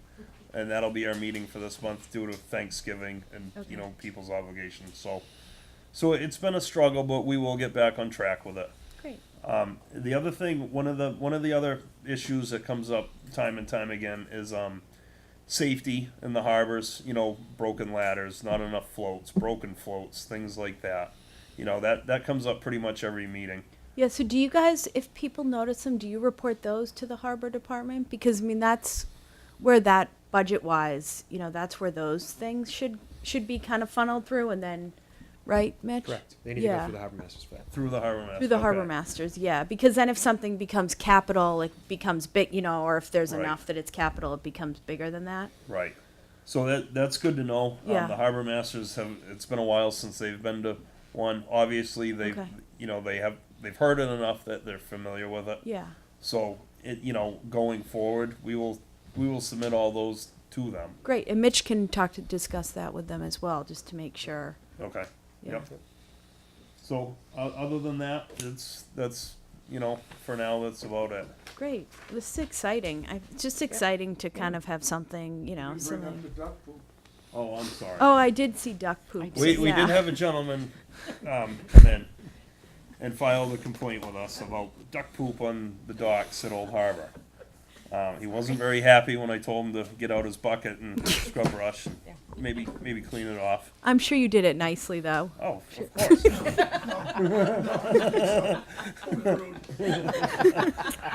and that'll be our meeting for this month due to Thanksgiving and, Okay. you know, people's obligations. So it's been a struggle, but we will get back on track with it. Great. The other thing, one of the other issues that comes up time and time again is safety in the harbors. You know, broken ladders, not enough floats, broken floats, things like that. You know, that comes up pretty much every meeting. Yeah, so do you guys, if people notice them, do you report those to the Harbor Department? Because, I mean, that's where that, budget-wise, you know, that's where those things should be kind of funneled through, and then, right, Mitch? Correct. They need to go Yeah. through the harbor masters for that. Through the harbor master. Through the harbor okay. masters, yeah, because then if something becomes capital, it becomes big, you know, or if there's Right. enough that it's capital, it becomes bigger than that. Right. So that's good to know. Yeah. The harbor masters it's been a while since they've been to one. Obviously, they've Okay. they've heard it enough that they're familiar with it. Yeah, So going forward, we will submit all those to them. great, and Mitch can discuss that with them as well, just to make sure. Okay. Yeah. Yep. So other than that, that's for now that's about it. Great, this is exciting. It's just exciting to kind of have something, you know, You bring up something. the duck poop. Oh, I'm sorry. Oh, I did see duck poop. We yeah. did have a gentleman come in and file a complaint with us about duck poop on the docks at Old Harbor. He wasn't very happy when I told him to get out his bucket and scrub brush and maybe clean it off. I'm sure you did it nicely, though. Oh, of course.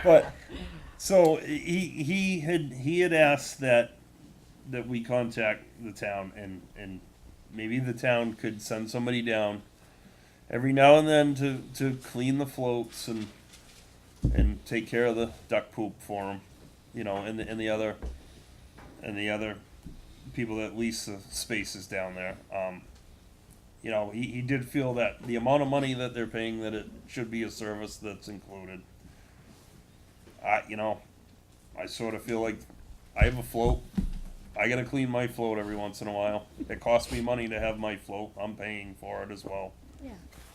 But so he had asked that we contact the town and maybe the town could send somebody down every now and then to clean the floats and take care of the duck poop for him. you know, and the other people that lease the spaces down there. You know, he did feel that the amount of money that they're paying, that it should be a service that's included. You know, I sort of feel like I have a float. I gotta clean my float every once in a while. It costs me money to have my float. I'm paying for it as well. Yeah.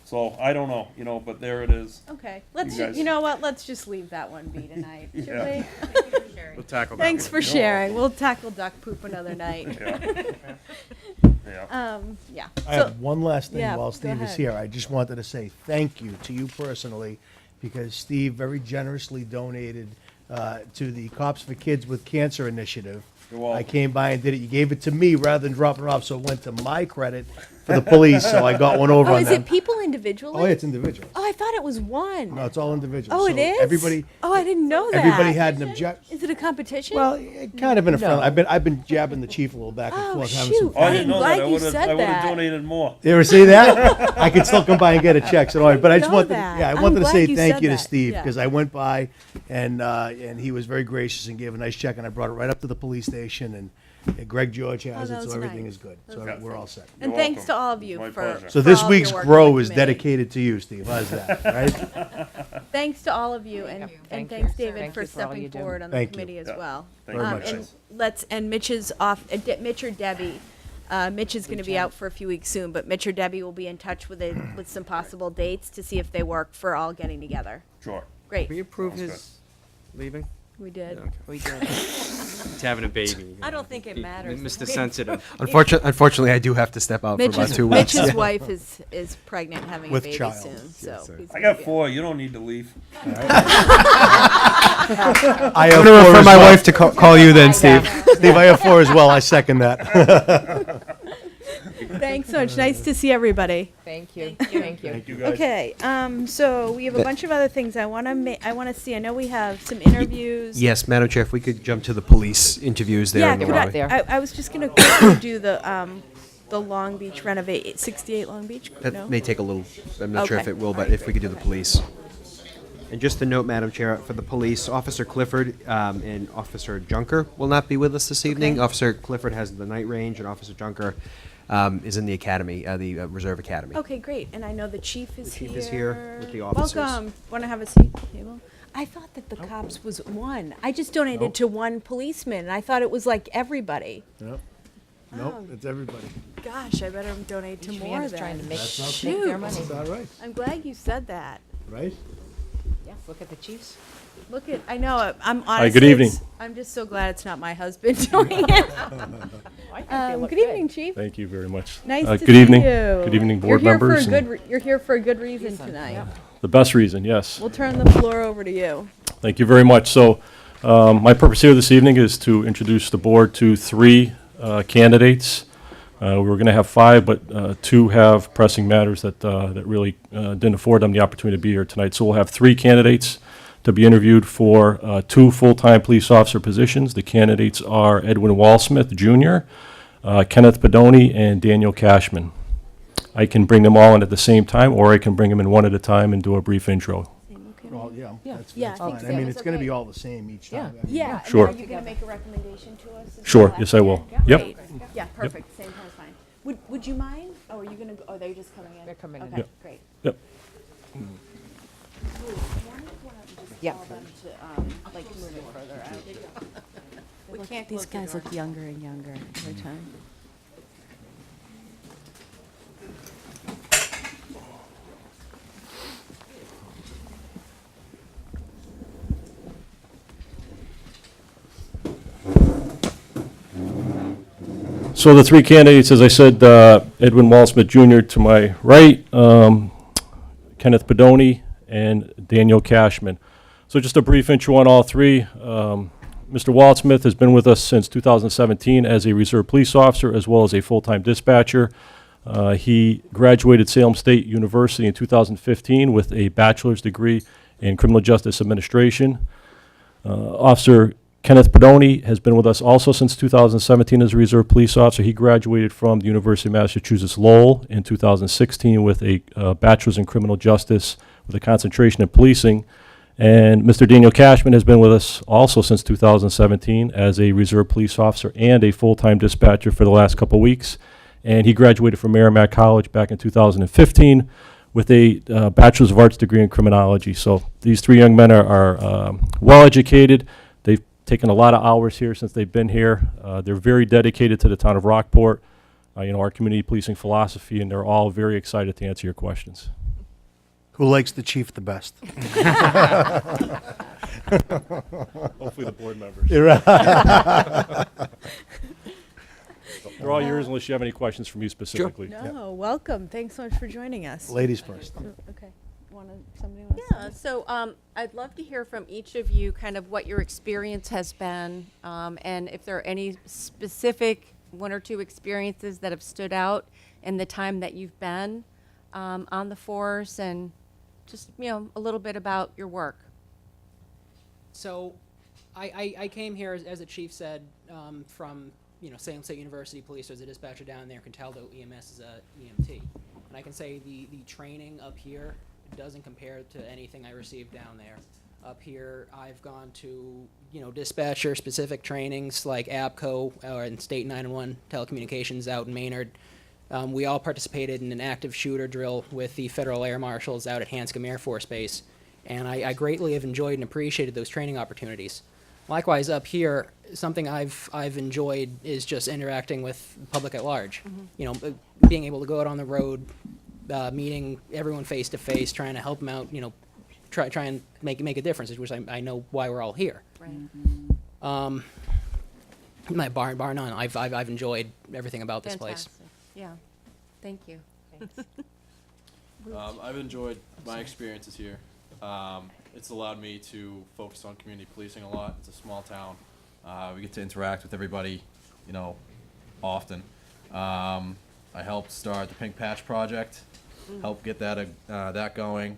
So I don't know, you know, but there it is. Okay, let's, guys- you know what, let's just leave that one be tonight, should Yeah. we? We'll tackle that Thanks one. for sharing, we'll tackle duck poop another night. Yeah. Yeah. I So- have one last thing yeah, while go Steve is ahead. here. I just wanted to say thank you to you personally, because Steve very generously donated to the Cops for Kids with Cancer initiative. You're welcome. I came by and did it. You gave it to me rather than dropping it off, so it went to my credit for the police, so I got one over Oh, on is them. it people individually? Oh, yeah, it's individual. Oh, I thought it was one. No, it's all individual. Oh, So it is? Everybody, Oh, I didn't know that. everybody had an object. Is it a competition? Well, kind of in a friendly. I've been jabbing the chief a little back and Oh, forth, having some shoot. Oh, I I'm didn't know glad that. you said I would have that. donated more. You ever see that? I could still come by and get a check. So, but I just know wanted, that. yeah, I I'm wanted to glad say you thank said you to that. Steve, Yeah. because I went by and he was very gracious and gave a nice check, and I brought it right up to the police station, and Greg George has that it, was so everything nice. is good. That So was we're nice. all set. And You're thanks welcome. to all of you My for. pleasure. So for this all of your week's work grow on the is committee. dedicated to you, Steve. How's that, right? Thanks to all of you, and, Thank and you. thanks, David, Thank for you for all stepping you do. forward on the Thank you. committee as Yeah. well. Thank Very you, much. guys. And Mitch is off, Mitch or Debbie, Mitch is gonna be out for a few weeks soon, but Mitch or Debbie will be in touch with with some possible dates to see if they work for all getting together. Sure. Great, We approve Sounds his leaving? we did. Okay. We did. He's having a baby. I don't think it matters. Mr. Sensitive. Unfortunately, I do have to step out for about 2 weeks. Mitch's wife is pregnant, having a With baby child. soon, so. he's I gonna got be- 4. You don't need to leave. I I'm have gonna 4 refer as my well. wife to call you then, Steve. Steve, I have 4 as well. I second that. Thanks so much, nice to see everybody. Thank you. Thank you. Thank you, guys. Okay, so we have a bunch of other things I wanna see, I know we have some interviews. Yes, Madam Chair, if we could jump to the police interviews there Yeah, in the could lobby. there. I was just gonna quickly do the Long Beach 68 Long Beach, no? That may take a little, I'm not sure if Okay. it will, but Alright, if we could do the police. And just a note, Madam Chair, for the police, Officer Clifford and Officer Junker will not be with us this evening. Okay. Officer Clifford has the night range, and Officer Junker is in the academy, the Reserve Academy. Okay, great, and I know the chief is here. chief is here with the officers. Welcome, wanna have a seat, table? I thought that the cops was one, I just donated Nope. to one policeman, and I thought it was like everybody. Nope. Nope, it's everybody. Gosh, I better donate to Each more man is then. trying to make Shoot. their money. It's all right, I'm glad you said that. right? Yeah, look at the Chiefs. Look at, I know, I'm honestly. Hi, good evening. I'm just so glad it's not my husband doing it. I think they look Good evening, chief. Thank you very much. Nice to Good see evening. you. Good evening, board You're here for a members. and good you're here for a good reason tonight. The best reason, yes. We'll turn the floor over to you. Thank you very much. So, my purpose here this evening is to introduce the board to 3 candidates. We were going to have 5, but 2 have pressing matters that really didn't afford them the opportunity to be here tonight. So we'll have 3 candidates to be interviewed for 2 full-time police officer positions. The candidates are Edwin Walsmith, Jr., Kenneth Pedoni, and Daniel Cashman. I can bring them all in at the same time, or I can bring them in one at a time and do a brief intro. Well, yeah, that's Yeah, I fine. think I mean, so. it's gonna be all the same each time. I mean, Yeah. and Sure. Are you going to make a recommendation to us? as Sure, well yes, I after? will. Yeah, Yep. great. Yeah, perfect. Same time is fine. Would you mind? Oh, are you going to? Oh, they're just coming in. They're coming in. Okay, Yep. great. Yep. Yeah. Tell them to like move it further out. We can't. These guys look younger and younger every time. So the 3 candidates, as I said, Edwin Walsmith Jr. to my right, Kenneth Pedoni, and Daniel Cashman. So just a brief intro on all 3. Mr. Walsmith has been with us since 2017 as a reserve police officer as well as a full-time dispatcher. He graduated Salem State University in 2015 with a bachelor's degree in criminal justice administration. Officer Kenneth Pedoni has been with us also since 2017 as a reserve police officer. He graduated from the University of Massachusetts Lowell in 2016 with a bachelor's in criminal justice with a concentration in policing. And Mr. Daniel Cashman has been with us also since 2017 as a reserve police officer and a full-time dispatcher for the last couple of weeks. And he graduated from Merrimack College back in 2015 with a Bachelor's of Arts degree in criminology. So these three young men are well-educated. They've taken a lot of hours here since they've been here. They're very dedicated to the town of Rockport, our community policing philosophy, and they're all very excited to answer your questions. Who likes the chief the best? Hopefully the board members. You're right. They're all yours unless you have any questions from you specifically. No, welcome. Thanks so much for joining us. Ladies first. Okay. Somebody wants Yeah, so I'd love to hear from each of you kind of what your experience has been, and if there are any specific one or two experiences that have stood out in the time that you've been on the force, and just, a little bit about your work. So I came here, as the chief said, from Salem State University Police. There's a dispatcher down there, can tell that EMS is a EMT. And I can say the training up here doesn't compare to anything I received down there. Up here, I've gone to, dispatcher-specific trainings like ABCO and State 911 telecommunications out in Maynard. We all participated in an active shooter drill with the Federal Air Marshals out at Hanscom Air Force Base, and I greatly have enjoyed and appreciated those training opportunities. Likewise, up here, something I've enjoyed is just interacting with the public at large. Being able to go out on the road, meeting everyone face to face, trying to help them out. Try and make a difference, which I know why we're all here. Right. My bar none. I've enjoyed everything about this place. Fantastic. Yeah. Thank you. I've enjoyed my experiences here. It's allowed me to focus on community policing a lot. It's a small town. We get to interact with everybody, often. I helped start the Pink Patch Project, helped get that going.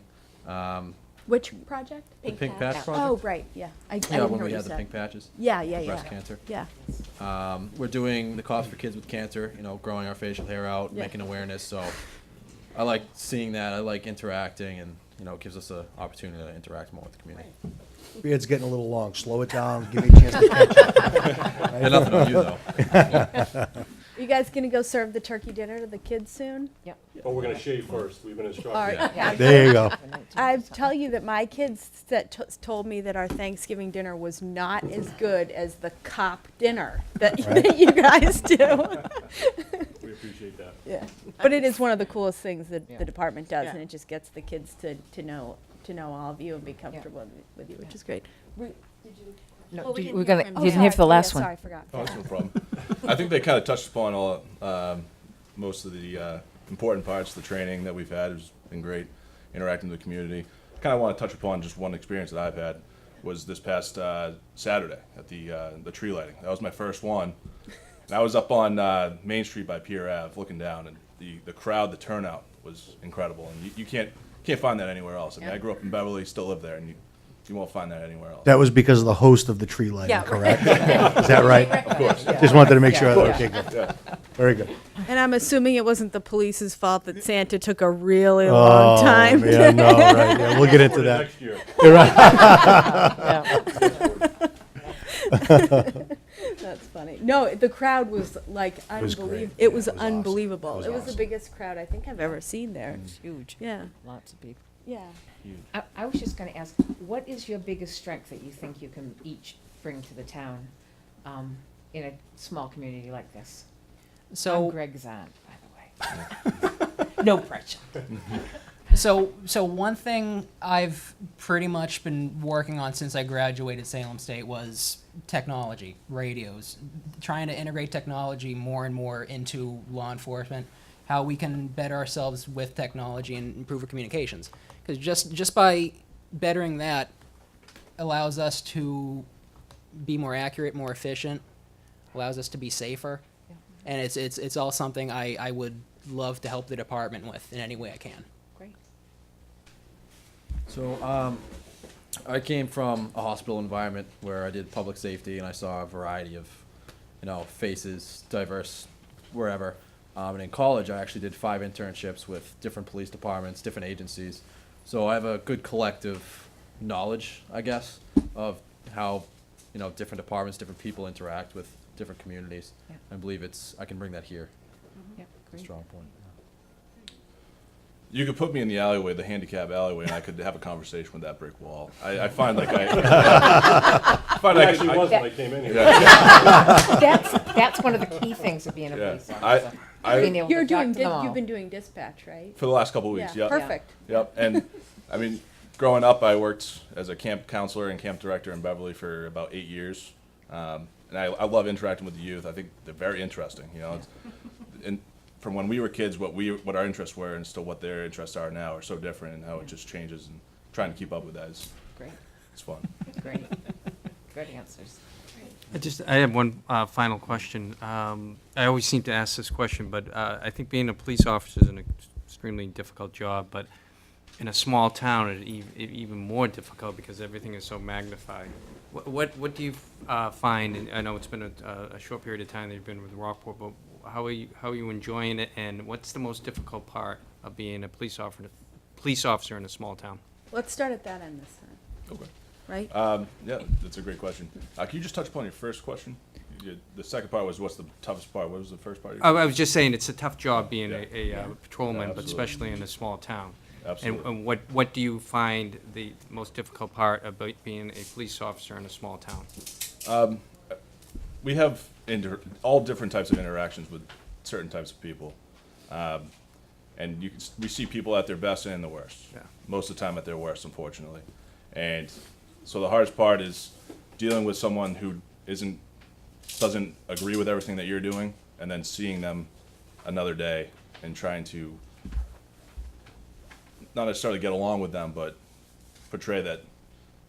Which project? The Pink Patch Project. Oh, right, yeah. I didn't hear when what we you had the said. pink patches. Yeah, yeah, Breast yeah. cancer. Yeah. We're doing the Cops for Kids with Cancer, growing our facial hair out, Yeah. making awareness. So I like seeing that. I like interacting, and it gives us an opportunity to interact more with the community. Beard's getting a little long. Slow it down. Give me a chance to catch up. And nothing on you, though. You guys gonna go serve the turkey dinner to the kids soon? Yep. But we're going to shave first. We've been instructed. All right. Yeah. There you go. I tell you that my kids told me that our Thanksgiving dinner was not as good as the cop dinner that, that you guys do. We appreciate that. Yeah, but it is one of the coolest things that Yeah. the department does, Yeah. and it just gets the kids to know all of you and be comfortable with you, which is great. No, Oh, we did- didn't we're hear gonna, from- you oh, didn't hear for the sorry. last Yeah, one. Sorry, I forgot. Oh, that's no problem. I think they kind of touched upon all most of the important parts of the training that we've had. It's been great interacting with the community. Kind of want to touch upon just one experience that I've had was this past Saturday at the tree lighting. That was my first one. And I was up on Main Street by Pier Ave looking down, and the crowd, the turnout was incredible. And you can't find that anywhere else. I mean, I grew up in Beverly, still live there, and you won't find that anywhere else. That was because of the host of the tree lighting, Yeah. correct? Is that right? Of course. Just wanted to make sure. Yeah. Okay, good. Yeah. Very good. And I'm assuming it wasn't the police's fault that Santa took a really long time. Yeah, no, right. Yeah, we'll get into that. Next year. You're right. That's funny. No, the crowd was like was unbelievable. great. It Yeah, was it was awesome. unbelievable. It was It was the awesome. biggest crowd I think I've ever seen there. It's huge. Yeah, Lots of people. yeah. I was just gonna ask, what is your biggest strength that you think you can each bring to the town, in a small community like this? So I'm Greg's aunt, by the way. No pressure. So one thing I've pretty much been working on since I graduated Salem State was technology, radios, trying to integrate technology more and more into law enforcement, how we can better ourselves with technology and improve our communications. Because just by bettering that allows us to be more accurate, more efficient, allows us to be safer, and it's all something I would love to help the department with in any way I can. Great. So, I came from a hospital environment where I did public safety, and I saw a variety of, faces, diverse, wherever. And in college, I actually did 5 internships with different police departments, different agencies. So I have a good collective, knowledge, I guess, of how, different departments, different people interact with different communities. Yeah. I believe I can bring that here. Yep, It's a great. strong point. You could put me in the alleyway, the handicap alleyway, and I could have a conversation with that brick wall. I find like I find It I actually could- was when I came in here. That's one of the key things of being a Yeah. police officer. Being able to You're talk doing, to them all. you've been doing dispatch, right? for the last couple of weeks. Yeah, Yep. perfect. Yep. And I mean, growing up, I worked as a camp counselor and camp director in Beverly for about 8 years. And I love interacting with the youth. I think they're very interesting. It's, and from when we were kids, what our interests were, and still what their interests are now, are so different, and how it just changes. And trying to keep up with that is Great, it's fun. great. Good answers. I have one final question. I always seem to ask this question, but I think being a police officer is an extremely difficult job, but in a small town, it's even more difficult because everything is so magnified. What do you find, and I know it's been a short period of time that you've been with Rockport, but how are you enjoying it, and what's the most difficult part of being a police officer in a small town? Let's start at that end this time, Okay. right? Yeah, that's a great question. Can you just touch upon your first question? The second part was, what's the toughest part? What was the first part? I was just saying, it's a tough job being Yeah. a patrolman, but Absolutely. especially in a small town. Absolutely. And what do you find the most difficult part about being a police officer in a small town? We have all different types of interactions with certain types of people. And we see people at their best and the worst. Yeah. Most of the time at their worst, unfortunately. And so the hardest part is dealing with someone who doesn't agree with everything that you're doing, and then seeing them another day and trying to not necessarily get along with them, but portray that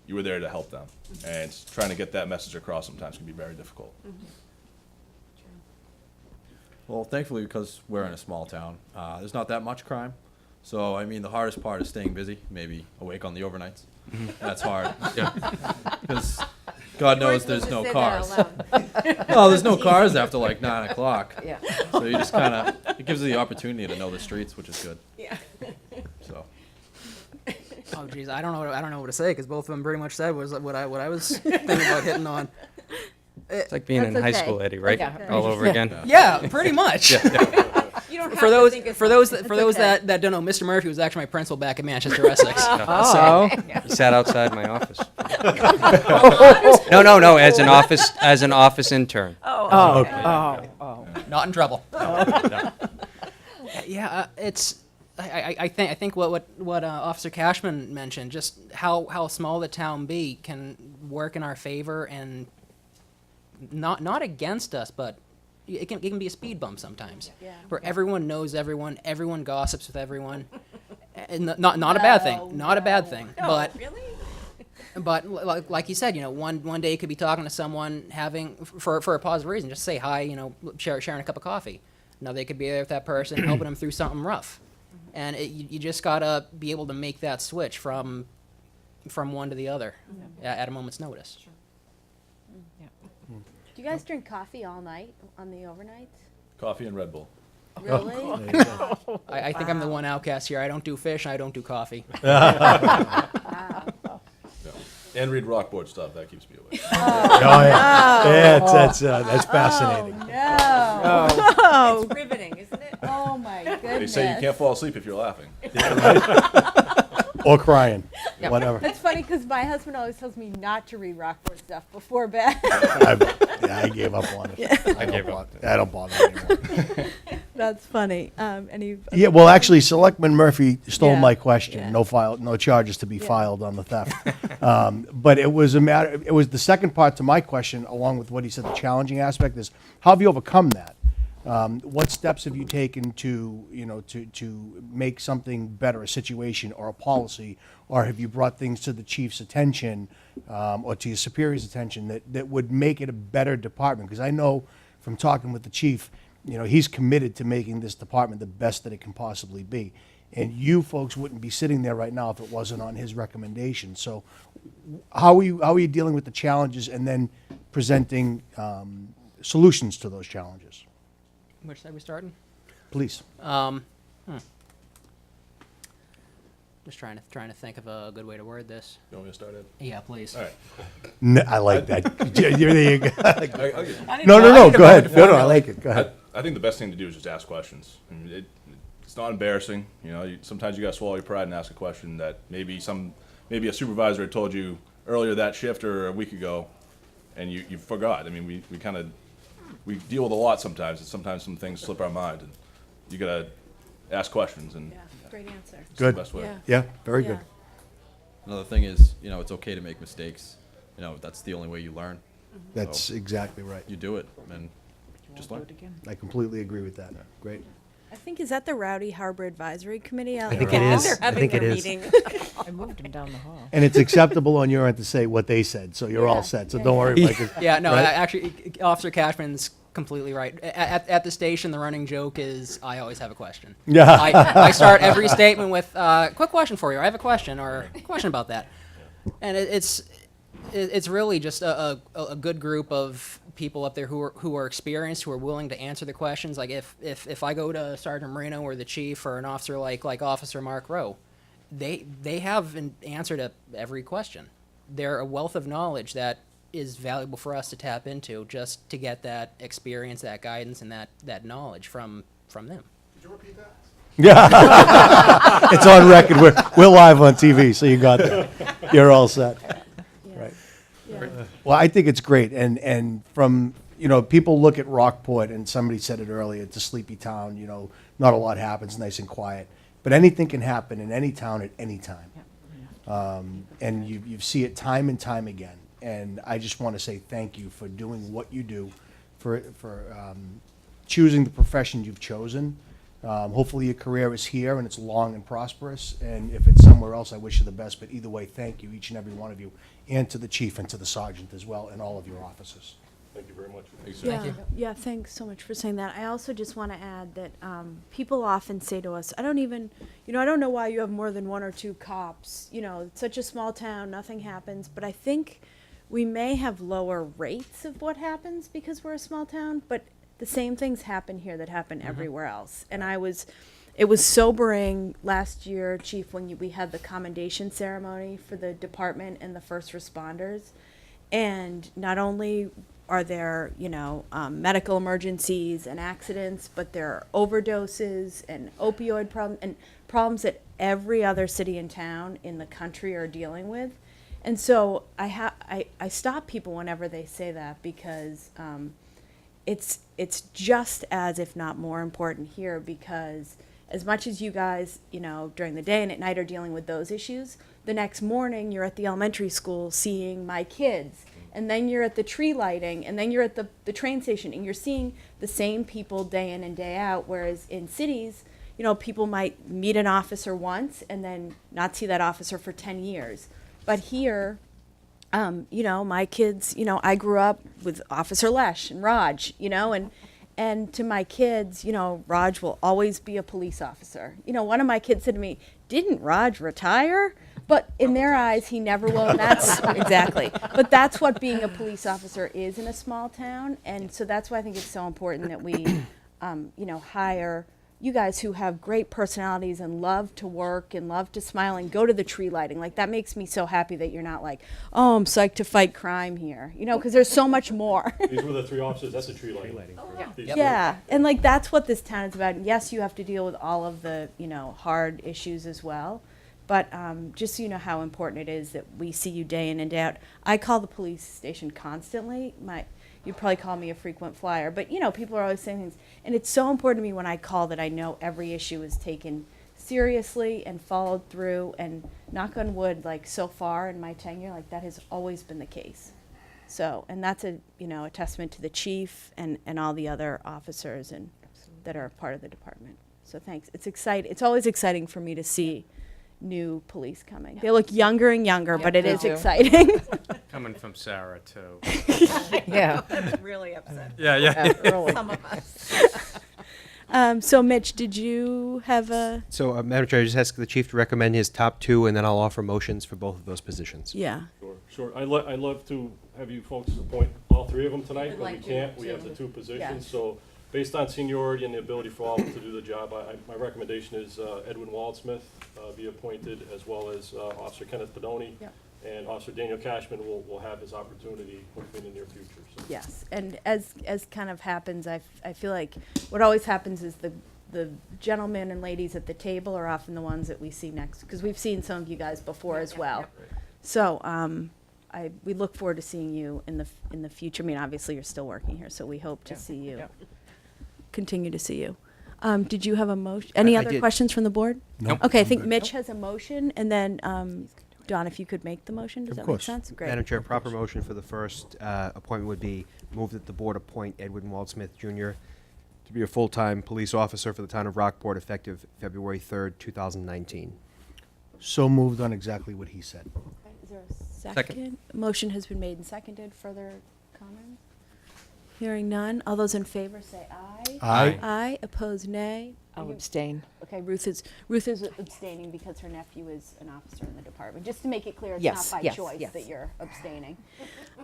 you were there to help them. And trying to get that message across sometimes can be very difficult. Well, thankfully, because we're in a small town, there's not that much crime. So, I mean, the hardest part is staying busy, maybe awake on the overnights. That's hard. Because God knows there's no cars. No, there's no cars after like 9 o'clock. Yeah. So you just kind of, it gives you the opportunity to know the streets, which is good. Yeah. So. Oh, geez, I don't know what to say, because both of them pretty much said was what I was thinking about hitting on. It's like being in That's high okay. school, Eddie, right? Yeah. All over again. Yeah, pretty much. You don't have For to those think it's for those it's for those okay. that don't know, Mr. Murphy was actually my principal back in Manchester, Essex. Oh, he sat outside my office. No, as an office intern. Not in trouble. Yeah, it's. I think what Officer Cashman mentioned, just how small the town be can work in our favor and not against us, but it can be a speed bump sometimes, Yeah. where everyone knows everyone gossips with everyone, and not a bad thing, not a bad thing, but. Really? But like you said, one day you could be talking to someone having for a positive reason, just say hi, sharing a cup of coffee. Another day could be there with that person, helping them through something rough, and you just gotta be able to make that switch from one to the other at a moment's notice. Do you guys drink coffee all night on the overnights? Coffee and Red Bull. Really? I think I'm the one outcast here. I don't do fish. I don't do coffee. Wow. And read Rockport stuff. That keeps me awake. Oh, yeah. That's fascinating. No. Oh. It's riveting, isn't it? Oh my They goodness. say you can't fall asleep if you're laughing. Or crying, Yep. whatever. That's funny because my husband always tells me not to read Rockport stuff before bed. I gave up on it. I gave up. I don't bother anymore. That's funny. Yeah, well, actually, Selectman Murphy stole Yeah, my question. yeah. No charges to be filed on the theft. But it was the second part to my question, along with what he said, the challenging aspect is, how have you overcome that? What steps have you taken to make something better, a situation or a policy, or have you brought things to the chief's attention or to your superior's attention that would make it a better department? Because I know from talking with the chief, he's committed to making this department the best that it can possibly be. And you folks wouldn't be sitting there right now if it wasn't on his recommendation. So how are you dealing with the challenges and then presenting solutions to those challenges? Which side we starting? Please. Just trying to think of a good way to word this. You want me to start it? Yeah, please. All right. I like that. There you go. I'll get- No, go ahead. No, I like it. Go ahead. I think the best thing to do is just ask questions. I mean, it's not embarrassing. You know, sometimes you got to swallow your pride and ask a question that maybe a supervisor had told you earlier that shift or a week ago, and you forgot. I mean, we deal with a lot sometimes, and sometimes some things slip our mind, and you got to ask questions. And Yeah, great answer. it's Good. the best way. Yeah. Yeah, very Yeah. good. Another thing is, you know, it's okay to make mistakes. You know, that's the only way you learn. That's So exactly right. you do it and just learn. I completely agree with that. Great. I think, is that the Rowdy Harbor Advisory Committee out I in think the it hall? is. They're I having think it their is. meeting. I moved him down the hall. And it's acceptable on your end to say what they said, so you're Yeah. all set. So Yeah, don't yeah. worry, Mike. Yeah, no, Right? actually, Officer Cashman's completely right. At the station, the running joke is, I always have a question. Yeah. I start every statement with, quick question for you, or I have a question, or a question about that. And it's really just a good group of people up there who are experienced, who are willing to answer the questions. Like if I go to Sergeant Marino or the chief or an officer like Officer Mark Rowe, they have an answer to every question. They're a wealth of knowledge that is valuable for us to tap into, just to get that experience, that guidance, and that knowledge from them. Yeah. It's on record. We're live on TV, so you got that. You're all set. Right. Yeah. Well, I think it's great. And from, people look at Rockport, and somebody said it earlier, it's a sleepy town, not a lot happens, nice and quiet. But anything can happen in any town at any time. And you see it time and time again. And I just want to say thank you for doing what you do, for choosing the profession you've chosen. Hopefully your career is here and it's long and prosperous. And if it's somewhere else, I wish you the best. But either way, thank you, each and every one of you, and to the chief and to the sergeant as well, and all of your officers. Thank you very much. Yeah, yeah, thanks so much for saying that. I also just want to add that people often say to us, I don't know why you have more than one or two cops. It's such a small town, nothing happens. But I think we may have lower rates of what happens because we're a small town, but the same things happen here that happen everywhere else. And it was sobering last year, Chief, when we had the commendation ceremony for the department and the first responders. And not only are there, medical emergencies and accidents, but there are overdoses and opioid problems and problems that every other city and town in the country are dealing with. And so I stop people whenever they say that because it's just as, if not more important here, because as much as you guys, during the day and at night are dealing with those issues, the next morning you're at the elementary school seeing my kids, and then you're at the tree lighting, and then you're at the train station, and you're seeing the same people day in and day out, whereas in cities, people might meet an officer once and then not see that officer for 10 years. But here, my kids, I grew up with Officer Lesh and Raj, and to my kids, Raj will always be a police officer. One of my kids said to me, "Didn't Raj retire?" But in their eyes, he never will. And that's exactly. But that's what being a police officer is in a small town, and so that's why I think it's so important that we, hire you guys who have great personalities and love to work and love to smile and go to the tree lighting. Like, that makes me so happy that you're not like, oh, I'm psyched to fight crime here, because there's so much more. These were the three officers, that's a tree lighting. Yeah, and like that's what this town is about. Yes, you have to deal with all of the, hard issues as well. But just so you know how important it is that we see you day in and day out. I call the police station constantly. You'd probably call me a frequent flyer, but people are always saying things. And it's so important to me when I call that I know every issue is taken seriously and followed through, and knock on wood, like so far in my tenure, like that has always been the case. So, and that's a testament to the chief and all the other officers and that are part of the department. So thanks. It's exciting. It's always exciting for me to see new police coming. They look younger and younger, but it they is do. exciting. Coming from Sarah, too. Yeah. That's really upsetting. Yeah. Some of us. So Mitch, did you have a? So, Madam Chair, I just ask the chief to recommend his top two, and then I'll offer motions for both of those positions. Yeah. Sure. I'd love to have you folks appoint all three of them tonight, Would but we like to can't. We too. have the two positions. Yes. So Based on seniority and the ability for all to do the job, my recommendation is Edwin Waldsmith be appointed, as well as Officer Kenneth Pedoni. Yep. And Officer Daniel Cashman will have his opportunity hopefully in the near future. So. Yes, and as kind of happens, I feel like what always happens is the gentlemen and ladies at the table are often the ones that we see next, because we've seen some of you guys before as well. So we look forward to seeing you in the future. I mean, obviously you're still working here, so we hope to see you, continue to see you. Did you have a motion? Any I other did. questions from the board? Nope. Okay, I I'm think good. Mitch has a motion, and then Don, if you could make the motion, does Of that course. make sense? Great. Madam Chair, proper motion for the first appointment would be move that the board appoint Edwin Waldsmith Jr. to be a full-time police officer for the town of Rockport effective February 3rd, 2019. So moved on exactly what he said. Okay, is there a second? Motion has been made and seconded. Further comments? Hearing none. All those in favor say aye. Aye. Aye. Opposed, nay. I'll Are you- abstain. Okay, Ruth is abstaining because her nephew is an officer in the department. Just to make it clear, it's Yes, not by yes, choice yes. that you're abstaining.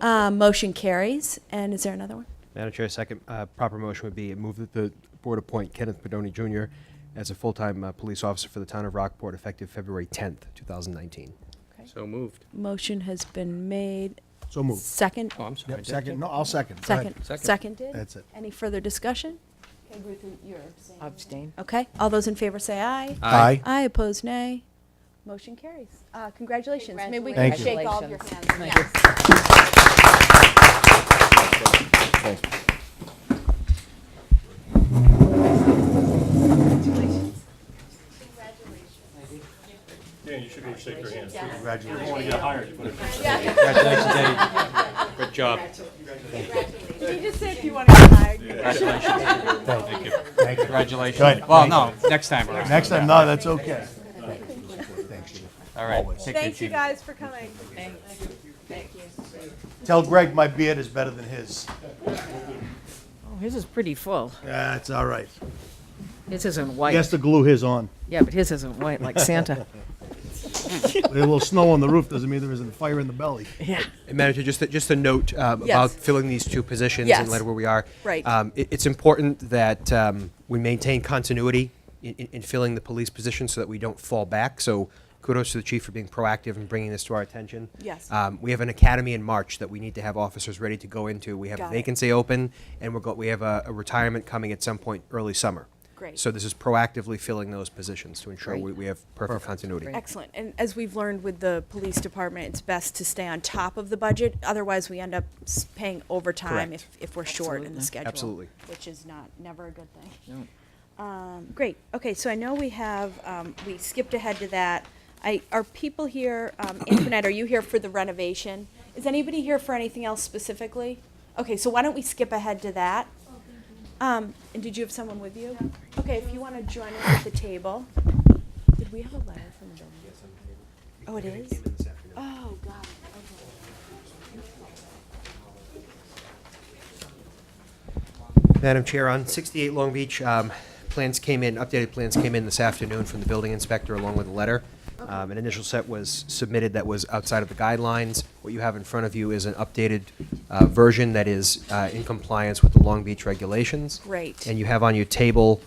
Motion carries. And is there another one? Madam Chair, second proper motion would be move that the board appoint Kenneth Pedoni Jr. as a full-time police officer for the town of Rockport effective February 10th, 2019. Okay. So moved. Motion has been made. So moved. Second. Oh, I'm sorry. Yep, second, no, I'll second. Go ahead. Second. Seconded. That's it. Any further discussion? Okay, Ruth, you're abstaining. Abstain. Okay, all those in favor say aye. Aye. Aye, opposed, nay. Motion carries. Congratulations. Maybe we can Thank you. shake all of your hands. Thank Yes. Thank you. Dan, you should go shake their hands. Yes. Congratulations. You don't want to get hired, you better. Congratulations, Eddie. Good job. Did you just say if you want to get hired? Congratulations. Thank you. Congratulations. Good. Well, Thank no, next time around. Next time, no, that's okay. Thanks, Steve. All right. Always. Take care, Thank you Chief. guys for coming. Thank you. Tell Greg my beard is better than his. Oh, his is pretty full. Yeah, it's all right. His isn't white. He has to glue his on. Yeah, but his isn't white like Santa. A little snow on the roof doesn't mean there isn't a fire in the belly. Yeah. And Madam Chair, just a note about Yes. filling these two positions Yes. and let where we are. Right. It's important that we maintain continuity in filling the police position so that we don't fall back. So kudos to the chief for being proactive and bringing this to our attention. Yes. We have an academy in March that we need to have officers ready to go into. We have Got a it. vacancy open, and we have a retirement coming at some point early summer. Great. So this is proactively filling those positions to ensure Great. we have perfect continuity. Excellent. And as we've learned with the police department, it's best to stay on top of the budget. Otherwise, we end up paying overtime Correct. if we're short in the Absolutely. schedule. Absolutely. Which is never a good thing. Great. Okay, so I know we have, we skipped ahead to that. Are people here, Antoinette, are you here for the renovation? Is anybody here for anything else specifically? Okay, so why don't we skip ahead to that? And did you have someone with you? Okay, if you want to join us at the table. Did we have a letter from the building? Oh, it is? Oh, got it, Madam Chair, on 68 Long Beach, updated plans came in this afternoon from the building inspector along with a letter. An initial set was submitted that was outside of the guidelines. What you have in front of you is an updated version that is in compliance with the Long Beach regulations. Great. And you have on your table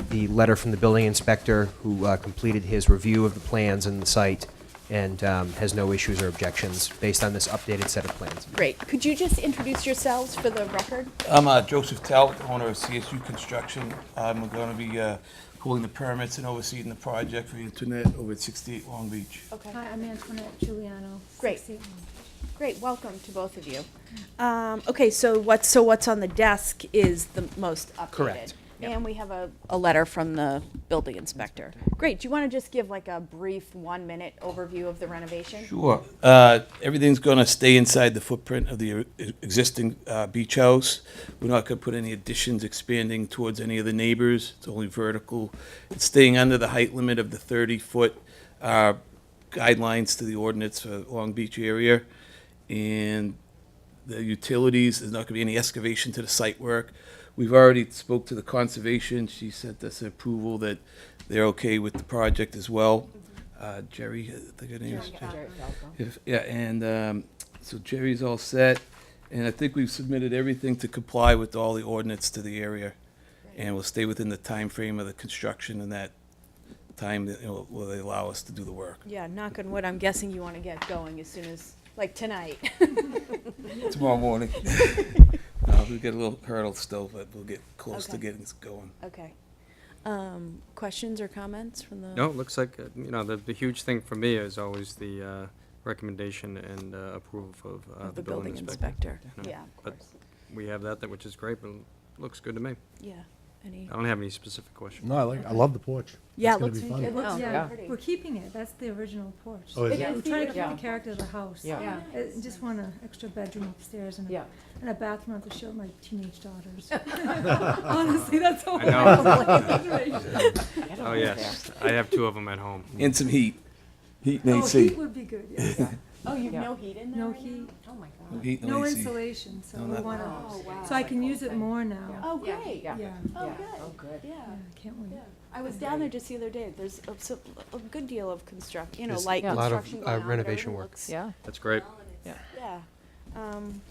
the letter from the building inspector who completed his review of the plans and the site and has no issues or objections based on this updated set of plans. Great. Could you just introduce yourselves for the record? I'm Joseph Talbot, owner of CSU Construction. I'm going to be pulling the permits and overseeing the project for the internet over at 68 Long Beach. Okay. Hi, I'm Antoinette Giuliano. Great. 68. Great, welcome to both of you. Okay, so what's on the desk is the most updated. Correct. And we have a letter from the building inspector. Great, do you want to just give like a brief 1-minute overview of the renovation? Sure. Everything's going to stay inside the footprint of the existing beach house. We're not going to put any additions expanding towards any of the neighbors. It's only vertical. It's staying under the height limit of the 30-foot guidelines to the ordinance for Long Beach area. And the utilities, there's not going to be any excavation to the site work. We've already spoke to the conservation. She sent us approval that they're okay with the project as well. Jerry, I think her name is. So Jerry's all set, and I think we've submitted everything to comply with all the ordinance to the area. and we'll stay within the time frame of the construction and that time that, will they allow us to do the work. Yeah, knock on wood, I'm guessing you want to get going as soon as, like tonight. Tomorrow morning. We'll get a little hurdle still, but we'll get close to Okay. getting this going. Okay. Questions or comments from the? No, it looks like, the huge thing for me is always the recommendation and approval of The building inspector, you know. yeah, of But course. we have that, which is great, but it looks good to me. Yeah, any? I don't have any specific questions. No, I love the porch. Yeah, It's gonna looks be good. fun. It looks Yeah, pretty. we're keeping it. That's the original porch. Oh, is it? We're trying to keep Yeah. the character of the house. Yeah. Just want an extra bedroom upstairs and Yeah. a bathroom to show my teenage daughters. Honestly, that's all. I know. Oh, yes, I have 2 of them at home. And some heat. Heat and Oh, AC. heat would be good, yes. Oh, you've Yeah. no heat in there? No right now? heat, Oh, my No God. heat, no no AC. insulation, so No, we nothing. want Oh, wow. to, so I can use it more now. Oh, Yeah, great. yeah. Yeah, Oh, Yeah. good. Oh, good. Yeah. yeah, can't wait. Yeah. I was down there just the other day. There's a good deal of There's light a lot of, construction going on. but renovation everything work. looks Yeah. That's great. well, and it's- Yeah.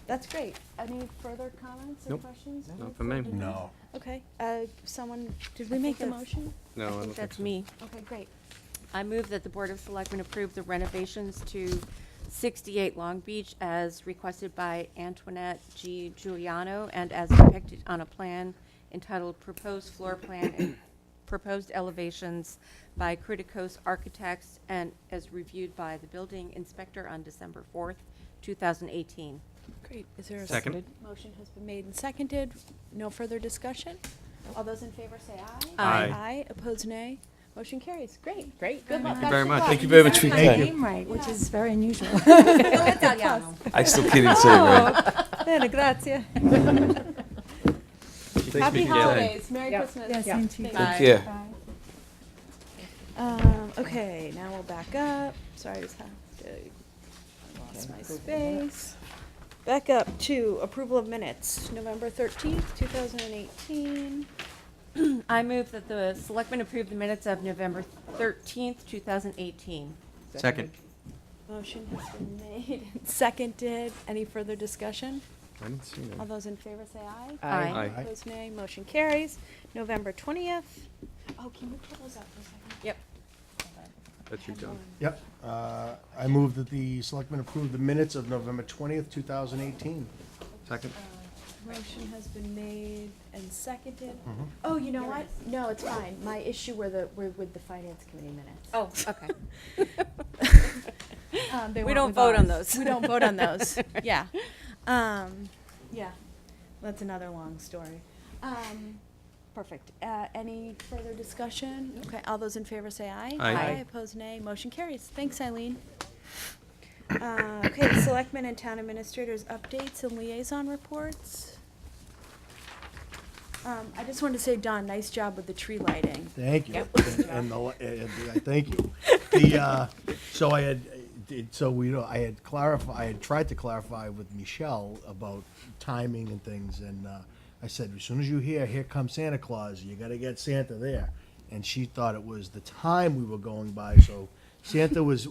That's great. Any further comments or Nope. questions? Not for me. No. Okay, someone, did we make a motion? No, I I don't think think that's so. me. Okay, great. I move that the Board of Selectmen approve the renovations to 68 Long Beach as requested by Antoinette G. Giuliano and as depicted on a plan entitled Proposed Floor Plan and Proposed Elevations by Criticos Architects and as reviewed by the building inspector on December 4th, 2018. Great. Is there a Second. Motion has been made and seconded. No further discussion? All those in favor say aye. Aye. Aye. Opposed, nay. Motion carries. Great, great. Good luck. Thank you very much. Thank you very much for your My time. name right, which is very unusual. I still can't even say it right. Bene, grazie. Happy Gail. holidays. Merry Yeah. Christmas. Yeah, same to you. Thank Take you. care. Okay, now we'll back up. Sorry, I just have to, I lost my space. Back up to approval of minutes, November 13th, 2018. I move that the Selectmen approve the minutes of November 13th, 2018. Second. Motion has been made and seconded. Any further discussion? I didn't see All that. those in favor say aye. Aye. Aye. Opposed, nay. Motion carries. November 20th. Oh, can we pull those up for a second? Yep. That's you, John. Yep. I move that the selectmen approve the minutes of November 20th, 2018. Second. Motion has been made and seconded. Oh, you know what? No, it's fine. My issue were with the finance committee minutes. Oh, okay. They We weren't don't with vote on ours. those. We don't vote on those. Yeah. Yeah. That's another long story. Perfect. Any further discussion? Okay, all those in favor say aye. Aye. Aye. Opposed, nay. Motion carries. Thanks, Eileen. Okay, selectmen and town administrators updates and liaison reports. I just wanted to say, Don, nice job with the tree lighting. Thank you. Yep. Thank you. The, so I had, I had tried to clarify with Michelle about timing and things, and I said, as soon as you hear, here comes Santa Claus, you gotta get Santa there. And she thought it was the time we were going by, so Santa was,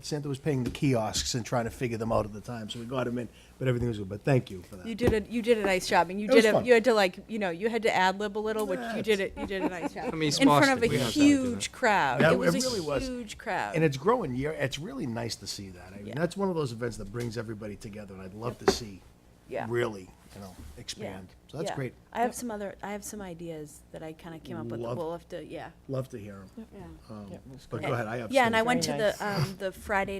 Santa was paying the kiosks and trying to figure them out at the time, so we got him in, but everything was good, but thank you for that. You did a nice job, and you It was did fun. you had to you had to ad lib a little, which you did a nice job. I mean, In front of a Boston, we don't have to do huge that. crowd. Yeah, It was it a really was. huge crowd. And it's growing year, it's really nice to see that. I mean, Yeah. that's one of those events that brings everybody together, and I'd love to see Yeah. really, expand. So that's Yeah. great. I have some ideas that I kind of came up with. That Love- we'll have to, yeah. Love to hear them. Yeah. But go ahead, I have. Yeah, and I some- went Very to nice. the Friday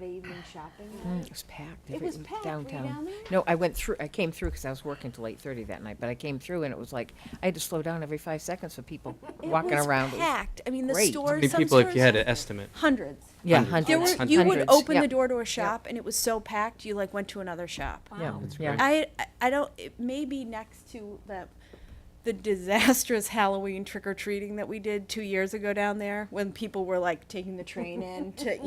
evening shopping. night. It was packed. It was packed. Were you Downtown. down there? No, I came through because I was working till 8:30 that night, but I came through and it was like, I had to slow down every 5 seconds for people walking It was around. It was packed. I mean, the great. stores. How many some people, if you stores- had to estimate? Hundreds. Yeah, Hundreds. There were, hundreds. you would Hundreds, open yeah. the door to a shop, and it was so packed, you went to another shop. Yeah, That's yeah. great. I don't. It may be next to the disastrous Halloween trick or treating that we did 2 years ago down there, when people were taking the train in to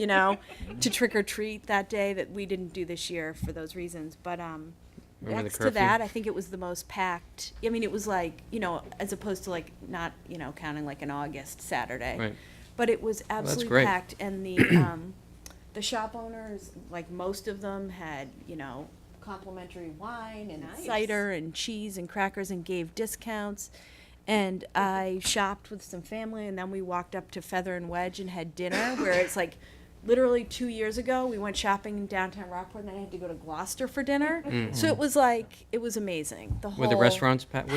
to trick or treat that day, that we didn't do this year for those reasons. But Remember the next to curfew? that, I think it was the most packed. I mean, it was as opposed to not counting an August Saturday. Right. But it was that's absolutely great. packed, and the shop owners, most of them had complimentary wine and Nice. cider and cheese and crackers and gave discounts. And I shopped with some family, and then we walked up to Feather and Wedge and had dinner, where it's like literally 2 years ago, we went shopping in downtown Rockport, and then I had to go to Gloucester for dinner. So it was like, it was amazing. The whole Were the restaurants packed.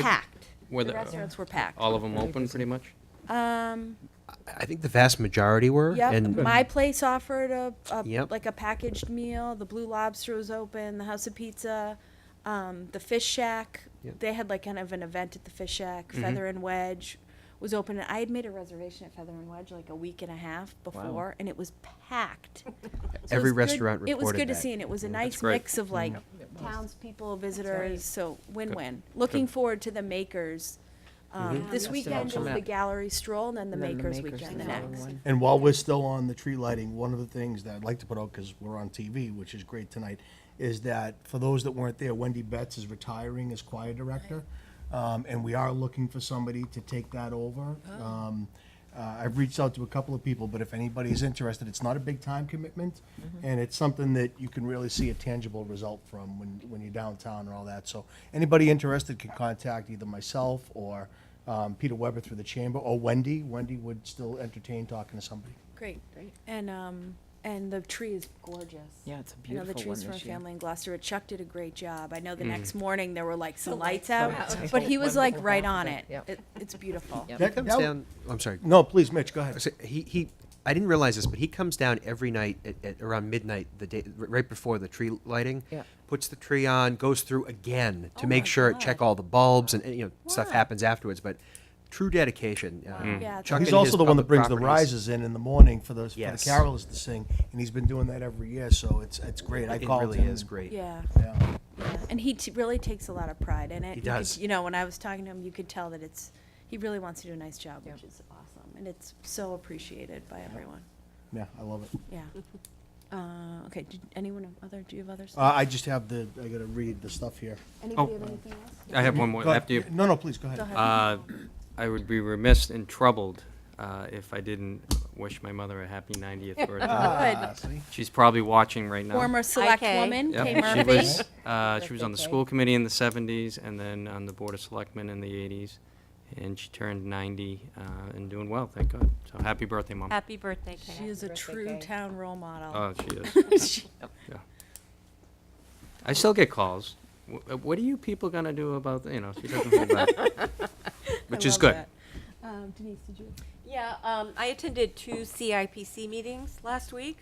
Were The restaurants were packed. all of them open pretty much? I think the vast majority were. Yep, And my place offered a Yep. like a packaged meal. The Blue Lobster was open. The House of Pizza, the Fish Shack. Yep. They had like kind of an event at the Fish Shack. Mhm. Feather and Wedge was open. And I had made a reservation at Feather and Wedge like a week and a half before, and it was packed. So it Every was good- restaurant It was reported good to that. see, and it was a Yeah. nice That's great. mix of like townspeople, visitors. right. So win-win. Looking forward to the Makers. This That's weekend is coming the up. gallery stroll, and then the And then the Makers Makers weekend the the following next. one. And while we're still on the tree lighting, one of the things that I'd like to put out, because we're on TV, which is great tonight, is that for those that weren't there, Wendy Betts is retiring as choir director. And we are looking for somebody to take that over. I've reached out to a couple of people, but if anybody's interested, it's not a big time commitment, and it's something that you can really see a tangible result from when you're downtown and all that. So anybody interested can contact either myself or Peter Weber through the chamber, or Wendy. Wendy would still entertain talking to somebody. Great, great. And the tree is gorgeous. Yeah, it's a I know the beautiful trees one from this year. family in Gloucester. Chuck did a great job. I know the Mm. next morning there were like some The lights lights out, come out. but he was like Wonderful right half on of it. it, yep. It's beautiful. Yep. he comes down. I'm sorry. No, please, Mitch, go ahead. So I didn't realize this, but he comes down every night at around midnight, the day right before the tree lighting. Yeah. Puts the tree on, goes through again to Oh make my sure God. check all the bulbs, and stuff Wow. happens afterwards. But true dedication. Yeah, it's Chuck He's and also his the one that public brings the properties. risers in the morning for the Yes. carolers to sing, and he's been doing that every year, so it's great. I It called really him. is great. Yeah. Yeah. Yeah. And he really takes a lot of pride in it. He You could- does. you know, when I was talking to him, you could tell that he really wants to do a nice job, which is awesome. And it's so appreciated by everyone. Yeah, I love it. Yeah. Okay, do you have others? I just have I gotta read the stuff here. Anybody have anything else? I have one more. Go ahead. After you. No, please, go ahead. Go ahead. I would be remiss and troubled if I didn't wish my mother a happy 90th birthday. Ah, see? She's probably watching right now. Former select Kay. woman, Yep, Kay she Murphy. was, she was on the school committee in the 70s and then on the Board of Selectmen in the 80s. And she turned 90 and doing well, thank God. So happy birthday, Mom. Happy birthday, Kay. She is a Birthday true cake. town role model. Oh, she is. Yeah. I still get calls. What are you people gonna do about she doesn't hold back. Which I is love good. that. Denise, did you? Yeah, I attended 2 CIPC meetings last week.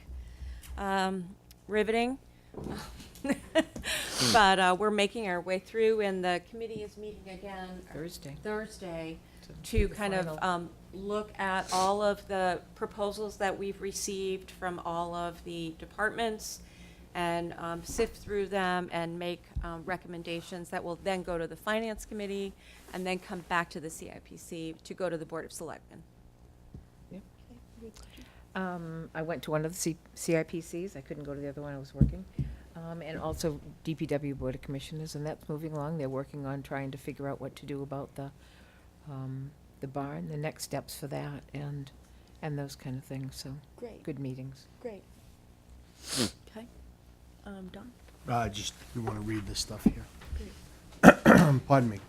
Riveting. But we're making our way through, and the committee is meeting again Thursday to kind of look at all of the proposals that we've received from all of the departments and sift through them and make recommendations that will then go to the Finance Committee and then come back to the CIPC to go to the Board of Selectmen. I went to one of the CIPCs. I couldn't go to the other one. I was working. And also DPW Board of Commissioners, and that's moving along. They're working on trying to figure out what to do about the barn, the next steps for that, and those kind of things. So Great. good meetings. Great. Okay. Don? We want to read this stuff here. Pardon me.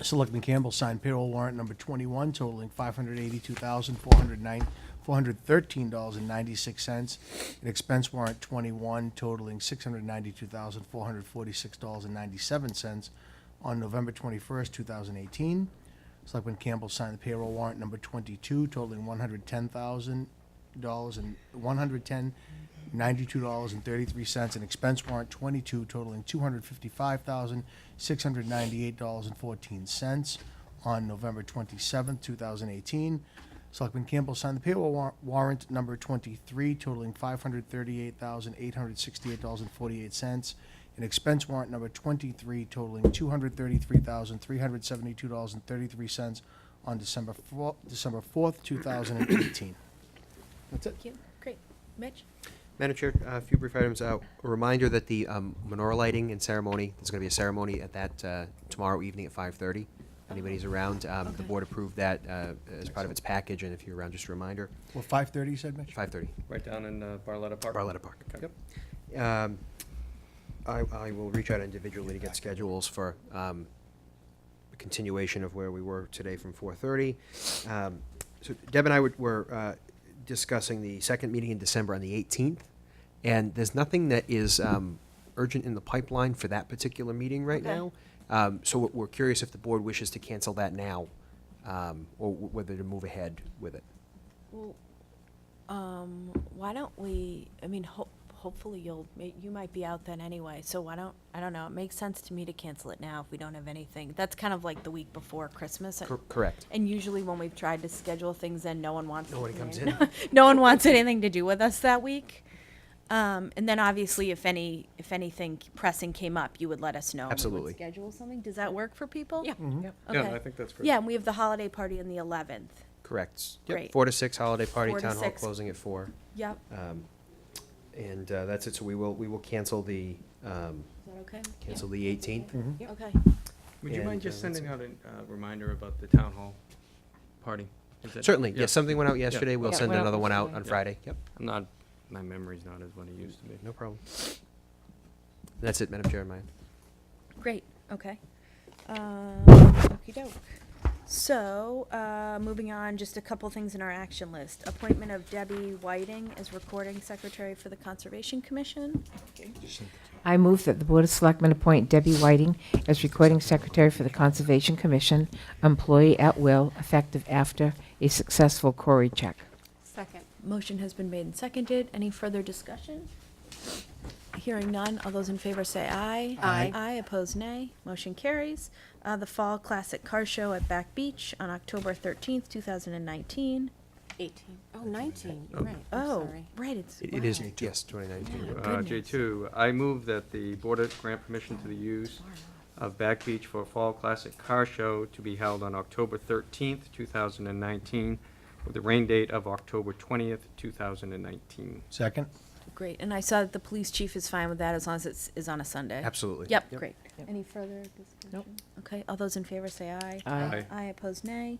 Selectman Campbell signed payroll warrant number 21 totaling $582,413.96, and expense warrant 21 totaling $692,446.97 on November 21st, 2018. Selectman Campbell signed the payroll warrant number 22 totaling $110,110.92.33, and expense warrant 22 totaling $255,698.14 on November 27th, 2018. Selectman Campbell signed the payroll warrant number 23 totaling $538,868.48, and expense warrant number 23 totaling $233,372.33 on December 4th, 2018. That's it. Thank you. Great. Mitch? Madam Chair, a few brief items. A reminder that the menorah lighting and ceremony, there's going to be a ceremony at that tomorrow evening at 5:30. Anybody's around, the board approved that as part of its package, and if you're around, just a reminder. Well, 5:30 you said, Mitch? 5:30. Right down in Barletta Park. Barletta Park. Okay. Yep. I will reach out individually to get schedules for a continuation of where we were today from 4:30. So Deb and I were discussing the second meeting in December on the 18th, and there's nothing that is urgent in the pipeline for that particular meeting right Okay. now. So we're curious if the board wishes to cancel that now, or whether to move ahead with it. Well, why don't we, I mean, hopefully you might be out then anyway, so I don't know, it makes sense to me to cancel it now if we don't have anything. That's kind of like the week before Christmas. Correct. And usually when we've tried to schedule things in, no one wants. Nobody comes in. No one wants anything to do with us that week. And then obviously if anything pressing came up, you would let us know. and we would Absolutely. schedule something. Does that work for people? Yeah. Okay. Yeah, I think that's great. Yeah, and we have the holiday party on the 11th. Correct. Great. 4 to 6 holiday party, 4 to town hall 6. closing at 4. Yep. And that's it. So we will cancel the Is that okay? cancel the 18th. Okay. Would you And, mind just that's sending it. out a reminder about the town hall party? Is that- Certainly. Yeah. Yes, something went out yesterday. We'll Yeah, send went out another one out yesterday. on Yeah. Friday. Yep. My memory's not as what it used to be. No problem. That's it, Madam Chair. Great, okay. Okey-doke. So, moving on, just a couple things in our action list. Appointment of Debbie Whiting as Recording Secretary for the Conservation Commission. I move that the Board of Selectmen appoint Debbie Whiting as Recording Secretary for the Conservation Commission, employee at will, effective after a successful query check. Second. Motion has been made and seconded. Any further discussion? Hearing none, all those in favor say aye. Aye. Aye, opposed nay. Motion carries. The Fall Classic Car Show at Back Beach on October 13th, 2019. 18. Oh, 19, you're right. Oh, right, it's. It is, wow. yes, 2019. Yeah. Goodness. J2, I move that the board grant permission to the use of Back Beach for a Fall Classic Car Show to be held on October 13th, 2019, with the rain date of October 20th, 2019. Second? Great, and I saw that the police chief is fine with that as long as it's on a Sunday. Absolutely. Yep, Yep. great. Any further discussion? Nope. Okay, all those in favor say aye. Aye. Aye, opposed nay.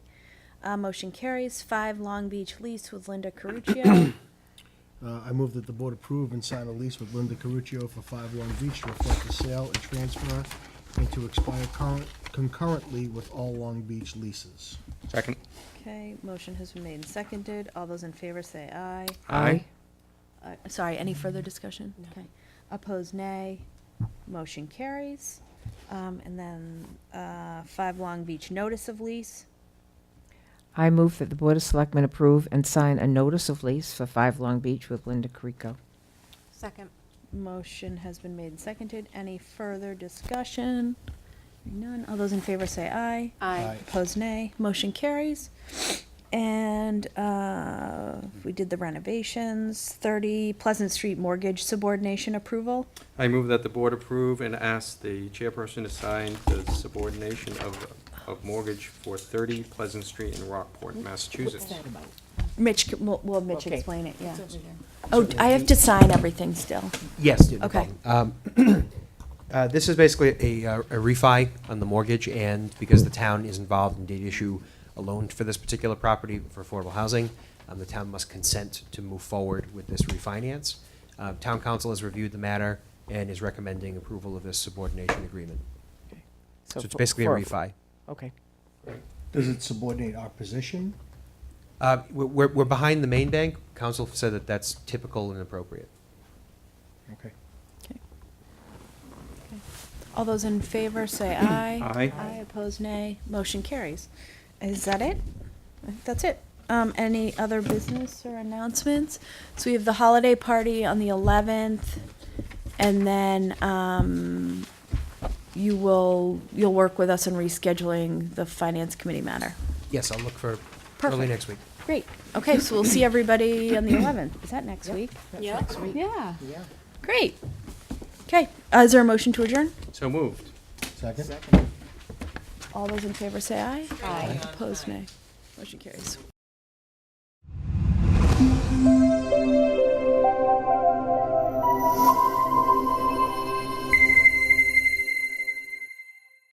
Motion carries. 5 Long Beach Lease with Linda Caruccio. I move that the board approve and sign a lease with Linda Caruccio for 5 Long Beach to reflect the sale and transfer and to expire concurrently with all Long Beach leases. Second. Okay, motion has been made and seconded. All those in favor say aye. Aye. Sorry, any further discussion? Okay. Opposed, nay. Motion carries. And then 5 Long Beach Notice of Lease. I move that the Board of Selectmen approve and sign a notice of lease for 5 Long Beach with Linda Carico. Second. Motion has been made and seconded. Any further discussion? None. All those in favor say aye. Aye. Opposed, nay. Motion carries. And we did the renovations. 30 Pleasant Street Mortgage Subordination Approval. I move that the board approve and ask the chairperson to sign the subordination of mortgage for 30 Pleasant Street in Rockport, Massachusetts. Mitch, will Mitch Okay. explain it, yeah. It's over here. Oh, I have to sign everything still. Yes. No Okay. problem. This is basically a refi on the mortgage, and because the town is involved and did issue a loan for this particular property for affordable housing, the town must consent to move forward with this refinance. Town council has reviewed the matter and is recommending approval of this subordination agreement. So it's basically a refi. Okay. Does it subordinate our position? We're behind the main bank. Council said that that's typical and appropriate. Okay. All those in favor say aye. Aye. Aye, opposed, nay. Motion carries. Is that it? I think that's it. Any other business or announcements? So we have the holiday party on the 11th, and then you'll work with us on rescheduling the finance committee matter. Yes, I'll look for early Perfect. next week. Great. Okay, so we'll see everybody on the 11th. Is that next week? Yeah. Next week. Yeah. Yeah. Great. Okay, is there a motion to adjourn? So moved. Second? All those in favor say aye. Aye. Opposed, nay. Motion carries.